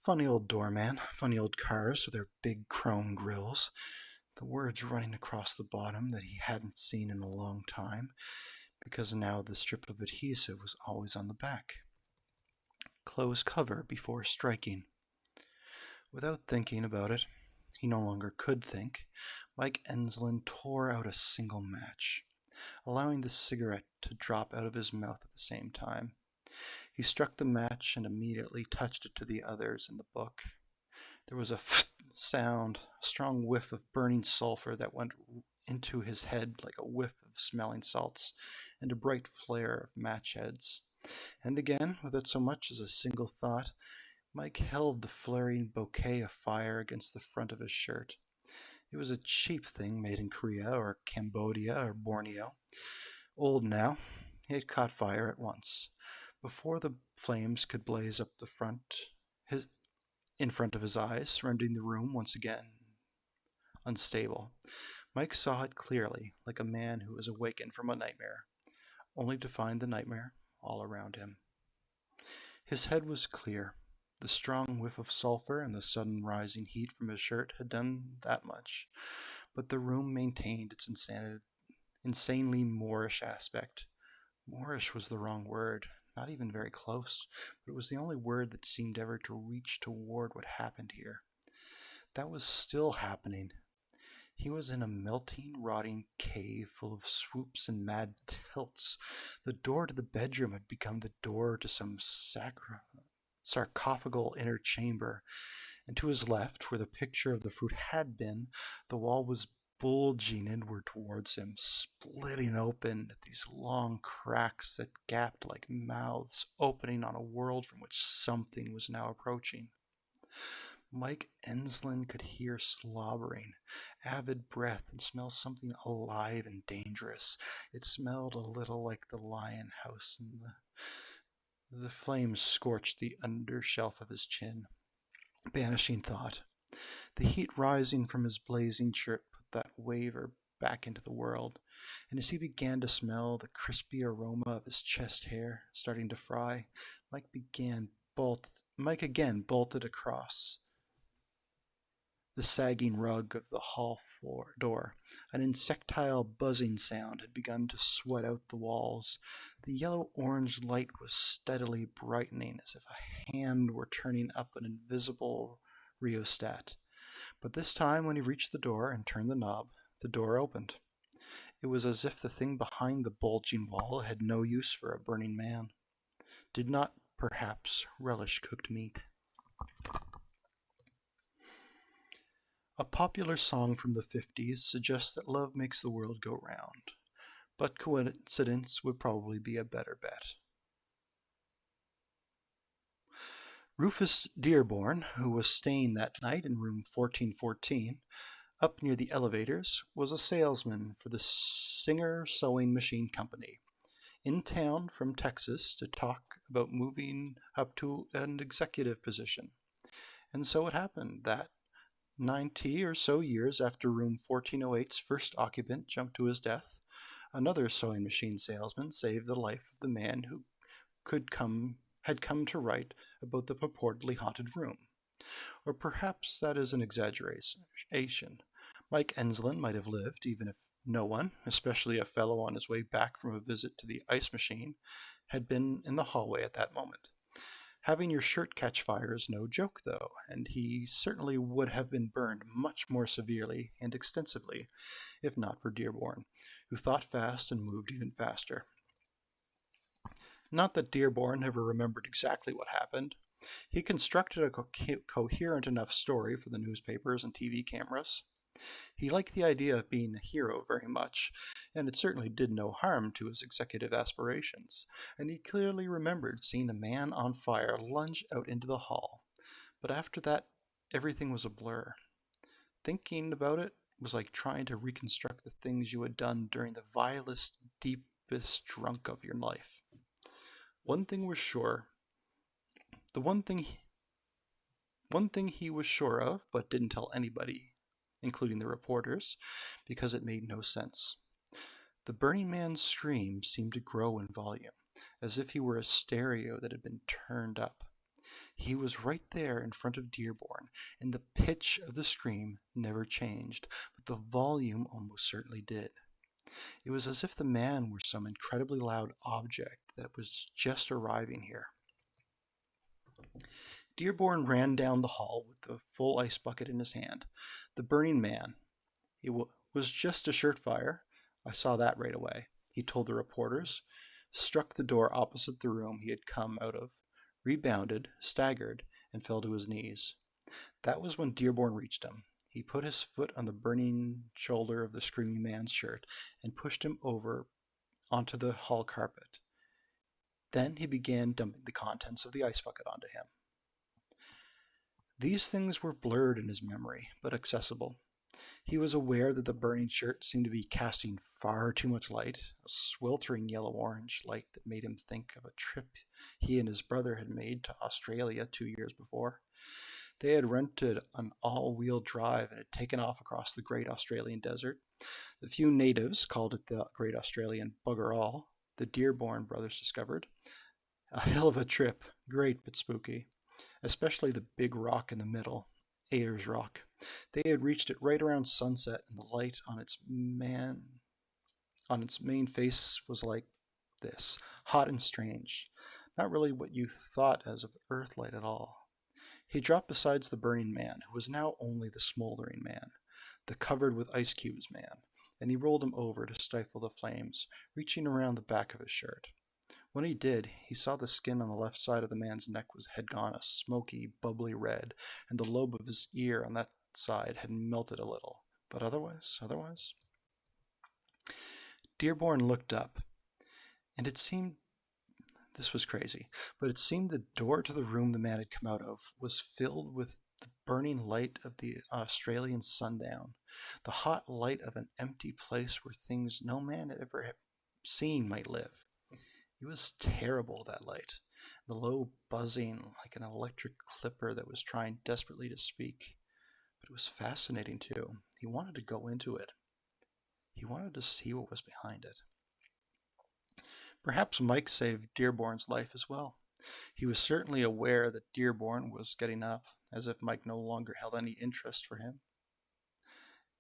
Funny old doorman, funny old cars with their big chrome grills, the words running across the bottom that he hadn't seen in a long time, because now the strip of adhesive was always on the back. Close cover before striking. Without thinking about it, he no longer could think, Mike Enslin tore out a single match, allowing the cigarette to drop out of his mouth at the same time. He struck the match and immediately touched it to the others in the book. There was a sound, a strong whiff of burning sulfur that went into his head like a whiff of smelling salts, and a bright flare of match heads. And again, without so much as a single thought, Mike held the flaring bouquet of fire against the front of his shirt. It was a cheap thing made in Korea or Cambodia or Borneo. Old now, it caught fire at once. Before the flames could blaze up in front of his eyes, rendering the room once again unstable, Mike saw it clearly, like a man who has awakened from a nightmare, only to find the nightmare all around him. His head was clear. The strong whiff of sulfur and the sudden rising heat from his shirt had done that much, but the room maintained its insanely Moorish aspect. Moorish was the wrong word, not even very close, but it was the only word that seemed ever to reach toward what happened here. That was still happening. He was in a melting, rotting cave full of swoops and mad tilts. The door to the bedroom had become the door to some sarcophagal inner chamber, and to his left, where the picture of the fruit had been, the wall was bulging inward towards him, splitting open at these long cracks that gaped like mouths opening on a world from which something was now approaching. Mike Enslin could hear slobbering, avid breath, and smell something alive and dangerous. It smelled a little like the lion house, and the flames scorched the under shelf of his chin. Banishing thought. The heat rising from his blazing shirt put that waver back into the world, and as he began to smell the crispy aroma of his chest hair starting to fry, Mike again bolted across the sagging rug of the hall door. An insectile buzzing sound had begun to sweat out the walls. The yellow-orange light was steadily brightening, as if a hand were turning up an invisible rheostat. But this time, when he reached the door and turned the knob, the door opened. It was as if the thing behind the bulging wall had no use for a burning man. Did not, perhaps, relish cooked meat. A popular song from the 50s suggests that love makes the world go round, but coincidence would probably be a better bet. Rufus Dearborn, who was staying that night in room 1414, up near the elevators, was a salesman for the Singer Sewing Machine Company, in town from Texas to talk about moving up to an executive position. And so it happened that 90 or so years after room 1408's first occupant jumped to his death, another sewing machine salesman saved the life of the man who had come to write about the purportedly haunted room. Or perhaps that is an exaggeration. Mike Enslin might have lived, even if no one, especially a fellow on his way back from a visit to the ice machine, had been in the hallway at that moment. Having your shirt catch fire is no joke, though, and he certainly would have been burned much more severely and extensively, if not for Dearborn, who thought fast and moved even faster. Not that Dearborn ever remembered exactly what happened. He constructed a coherent enough story for the newspapers and TV cameras. He liked the idea of being a hero very much, and it certainly did no harm to his executive aspirations, and he clearly remembered seeing a man on fire lunge out into the hall. But after that Everything was a blur. Thinking about it was like trying to reconstruct the things you had done during the vilest, deepest drunk of your life. One thing was sure. The one thing he was sure of, but didn't tell anybody, including the reporters, because it made no sense. The Burning Man's scream seemed to grow in volume, as if he were a stereo that had been turned up. He was right there in front of Dearborn, and the pitch of the scream never changed, but the volume almost certainly did. It was as if the man were some incredibly loud object that was just arriving here. Dearborn ran down the hall with the full ice bucket in his hand. The Burning Man. Was just a shirt fire. I saw that right away, he told the reporters, struck the door opposite the room he had come out of, rebounded, staggered, and fell to his knees. That was when Dearborn reached him. He put his foot on the burning shoulder of the screaming man's shirt and pushed him over onto the hall carpet. Then he began dumping the contents of the ice bucket onto him. These things were blurred in his memory, but accessible. He was aware that the burning shirt seemed to be casting far too much light, a sweltering yellow-orange light that made him think of a trip he and his brother had made to Australia 2 years before. They had rented an all-wheel drive and had taken off across the Great Australian Desert. The few natives called it the Great Australian Bugger All, the Dearborn brothers discovered. A hell of a trip, great but spooky, especially the big rock in the middle, Ayers Rock. They had reached it right around sunset, and the light on its main face was like this, hot and strange. Not really what you thought as of Earthlight at all. He dropped beside the burning man, who was now only the smoldering man, the covered with ice cubes man, and he rolled him over to stifle the flames, reaching around the back of his shirt. When he did, he saw the skin on the left side of the man's neck had gone a smoky, bubbly red, and the lobe of his ear on that side had melted a little. But otherwise... Dearborn looked up, and it seemed this was crazy, but it seemed the door to the room the man had come out of was filled with the burning light of the Australian sundown, the hot light of an empty place where things no man had ever seen might live. It was terrible, that light, the low buzzing like an electric clipper that was trying desperately to speak. But it was fascinating, too. He wanted to go into it. He wanted to see what was behind it. Perhaps Mike saved Dearborn's life as well. He was certainly aware that Dearborn was getting up, as if Mike no longer held any interest for him,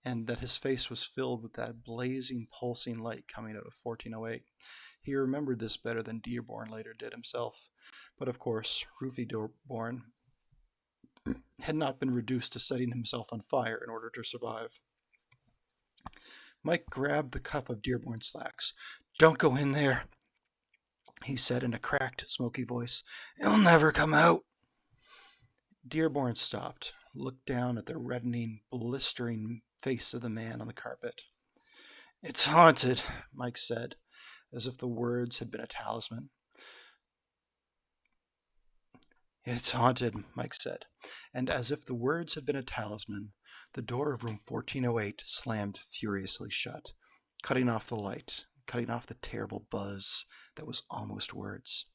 and that his face was filled with that blazing, pulsing light coming out of 1408. He remembered this better than Dearborn later did himself. But of course, Rufy Dearborn had not been reduced to setting himself on fire in order to survive. Mike grabbed the cuff of Dearborn's slacks. "Don't go in there," he said in a cracked, smoky voice. "It'll never come out." Dearborn stopped, looked down at the reddening, blistering face of the man on the carpet. "It's haunted," Mike said, as if the words had been a talisman. "It's haunted," Mike said, and as if the words had been a talisman, the door of room 1408 slammed furiously shut, cutting off the light, cutting off the terrible buzz that was almost words.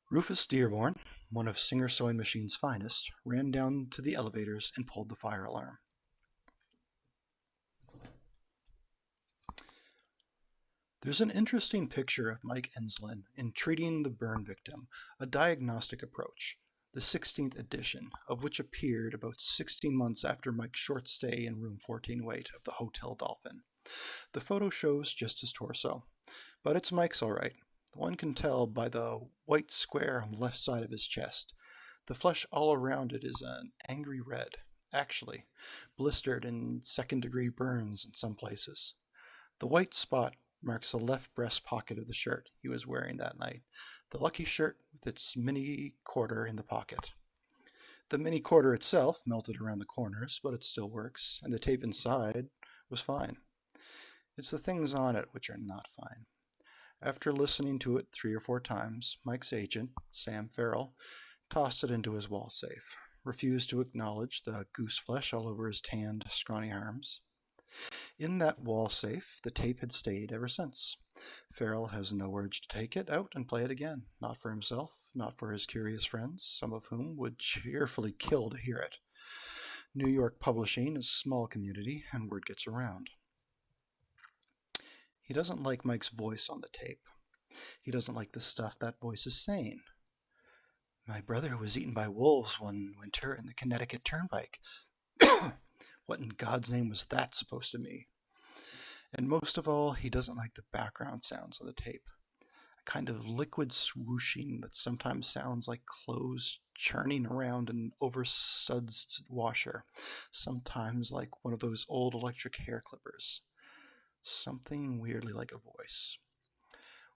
Rufus Dearborn, one of Singer Sewing Machine's finest, ran down to the elevators and pulled the fire alarm. There's an interesting picture of Mike Enslin in Treating the Burn Victim, a diagnostic approach, the 16th edition, of which appeared about 16 months after Mike's short stay in room 1408 of the Hotel Dolphin. The photo shows just his torso, but it's Mike's all right. One can tell by the white square on the left side of his chest. The flesh all around it is an angry red, actually, blistered and second-degree burns in some places. The white spot marks the left breast pocket of the shirt he was wearing that night, the lucky shirt with its mini quarter in the pocket. The mini quarter itself melted around the corners, but it still works, and the tape inside was fine. It's the things on it which are not fine. After listening to it 3 or 4 times, Mike's agent, Sam Farrell, tossed it into his wall safe. refused to acknowledge the goose flesh all over his tanned, scrawny arms. In that wall safe, the tape had stayed ever since. Farrell has no urge to take it out and play it again, not for himself, not for his curious friends, some of whom would cheerfully kill to hear it. New York publishing is a small community, and word gets around. He doesn't like Mike's voice on the tape. He doesn't like the stuff that voice is saying. My brother was eaten by wolves one winter in the Connecticut Turnpike. What in God's name was that supposed to mean? And most of all, he doesn't like the background sounds of the tape. A kind of liquid swooshing that sometimes sounds like clothes churning around an oversudsed washer, sometimes like one of those old electric hair clippers. Something weirdly like a voice.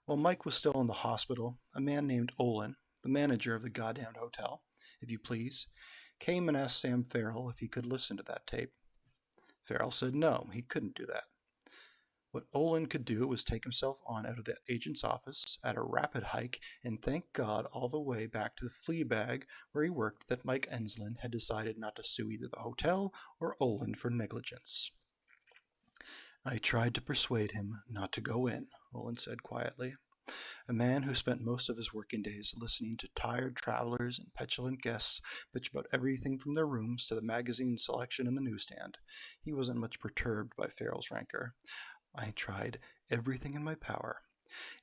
While Mike was still in the hospital, a man named Olin, the manager of the goddamned hotel, if you please, came and asked Sam Farrell if he could listen to that tape. Farrell said no, he couldn't do that. What Olin could do was take himself on out of that agent's office at a rapid hike and thank God all the way back to the flea bag where he worked that Mike Enslin had decided not to sue either the hotel or Olin for negligence. I tried to persuade him not to go in, Olin said quietly. A man who spent most of his working days listening to tired travelers and petulant guests bitch about everything from their rooms to the magazine selection in the newsstand. He wasn't much perturbed by Farrell's rancor. I tried everything in my power.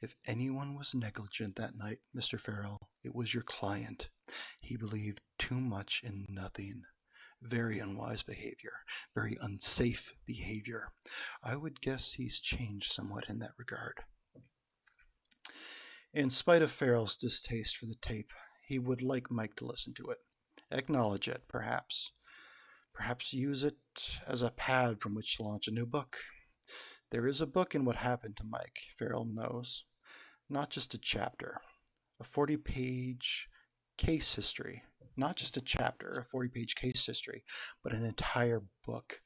If anyone was negligent that night, Mr. Farrell, it was your client. He believed too much in nothing. Very unwise behavior. Very unsafe behavior. I would guess he's changed somewhat in that regard. In spite of Farrell's distaste for the tape, he would like Mike to listen to it. Acknowledge it, perhaps. Perhaps use it as a pad from which to launch a new book. There is a book in what happened to Mike, Farrell knows. Not just a chapter. A 40-page case history. Not just a chapter, a 40-page case history, but an entire book.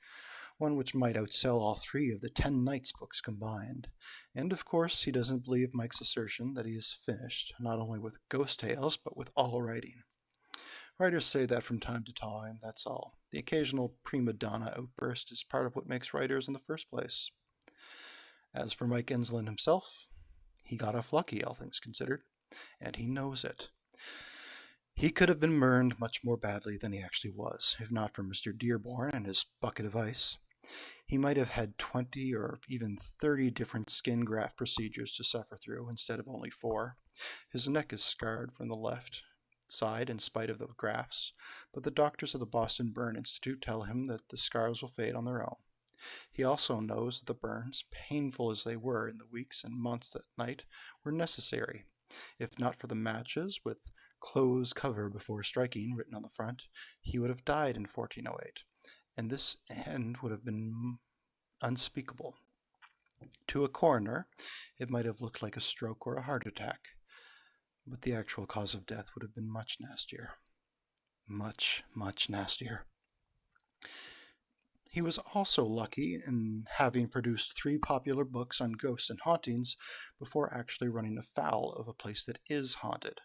One which might outsell all 3 of the 10 Nights books combined. And of course, he doesn't believe Mike's assertion that he is finished, not only with ghost tales, but with all writing. Writers say that from time to time, that's all. The occasional prima donna outburst is part of what makes writers in the first place. As for Mike Enslin himself, he got off lucky, all things considered, and he knows it. He could have been burned much more badly than he actually was, if not for Mr. Dearborn and his bucket of ice. He might have had 20 or even 30 different skin graft procedures to suffer through instead of only 4. His neck is scarred from the left side in spite of the grafts, but the doctors of the Boston Burn Institute tell him that the scars will fade on their own. He also knows that the burns, painful as they were in the weeks and months that night, were necessary. If not for the matches with "close cover before striking" written on the front, he would have died in 1408, and this end would have been unspeakable. To a coroner, it might have looked like a stroke or a heart attack, but the actual cause of death would have been much nastier. Much, much nastier. He was also lucky in having produced 3 popular books on ghosts and hauntings before actually running afoul of a place that is haunted.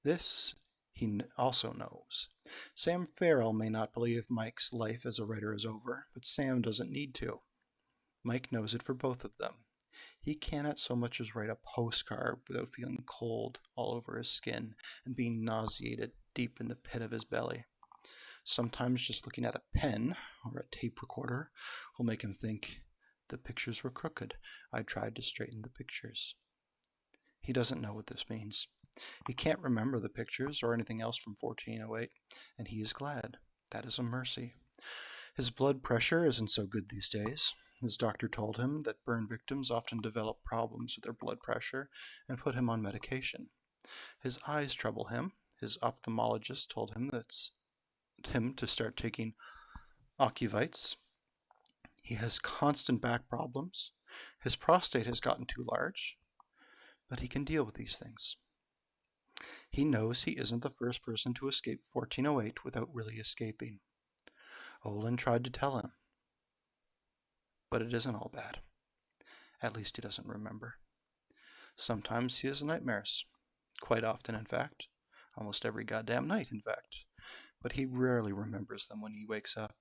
This he also knows. Sam Farrell may not believe Mike's life as a writer is over, but Sam doesn't need to. Mike knows it for both of them. He cannot so much as write a postcard without feeling cold all over his skin and being nauseated deep in the pit of his belly. Sometimes just looking at a pen or a tape recorder will make him think, the pictures were crooked. I tried to straighten the pictures. He doesn't know what this means. He can't remember the pictures or anything else from 1408, and he is glad. That is a mercy. His blood pressure isn't so good these days. His doctor told him that burn victims often develop problems with their blood pressure and put him on medication. His eyes trouble him. His ophthalmologist told him to start taking Ocuvite's. He has constant back problems. His prostate has gotten too large, but he can deal with these things. He knows he isn't the first person to escape 1408 without really escaping. Olin tried to tell him, but it isn't all bad. At least he doesn't remember. Sometimes he has nightmares. Quite often, in fact. Almost every goddamn night, in fact. but he rarely remembers them when he wakes up.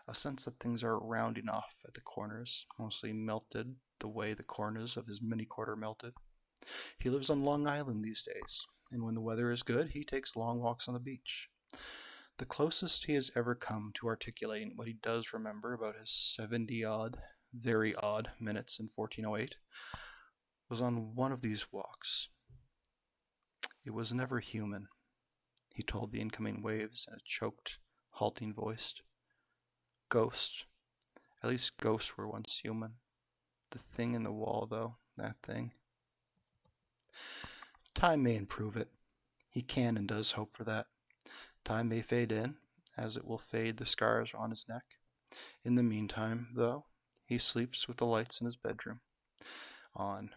A sense that things are rounding off at the corners, mostly melted the way the corners of his mini quarter melted. He lives on Long Island these days, and when the weather is good, he takes long walks on the beach. The closest he has ever come to articulating what he does remember about his 70 odd, very odd minutes in 1408 was on one of these walks. It was never human, he told the incoming waves in a choked, halting voice. Ghost. At least ghosts were once human. The thing in the wall, though, that thing. Time may improve it. He can and does hope for that. Time may fade in, as it will fade the scars on his neck. In the meantime, though, he sleeps with the lights in his bedroom on,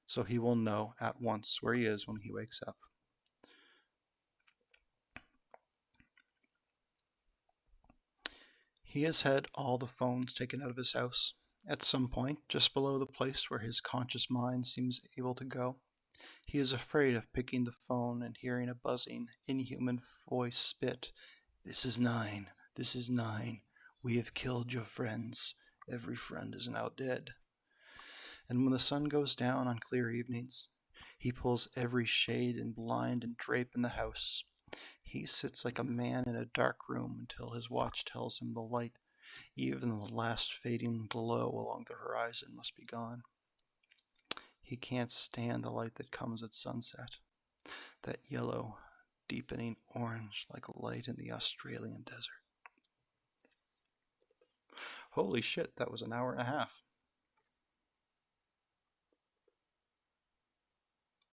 so he will know at once where he is when he wakes up. He has had all the phones taken out of his house, at some point just below the place where his conscious mind seems able to go. He is afraid of picking the phone and hearing a buzzing, inhuman voice spit, "This is 9. This is 9. We have killed your friends. Every friend is now dead." And when the sun goes down on clear evenings, he pulls every shade and blind and drape in the house. He sits like a man in a dark room until his watch tells him the light, even the last fading glow along the horizon, must be gone. He can't stand the light that comes at sunset, that yellow, deepening orange like a light in the Australian desert. Holy shit, that was an hour and a half.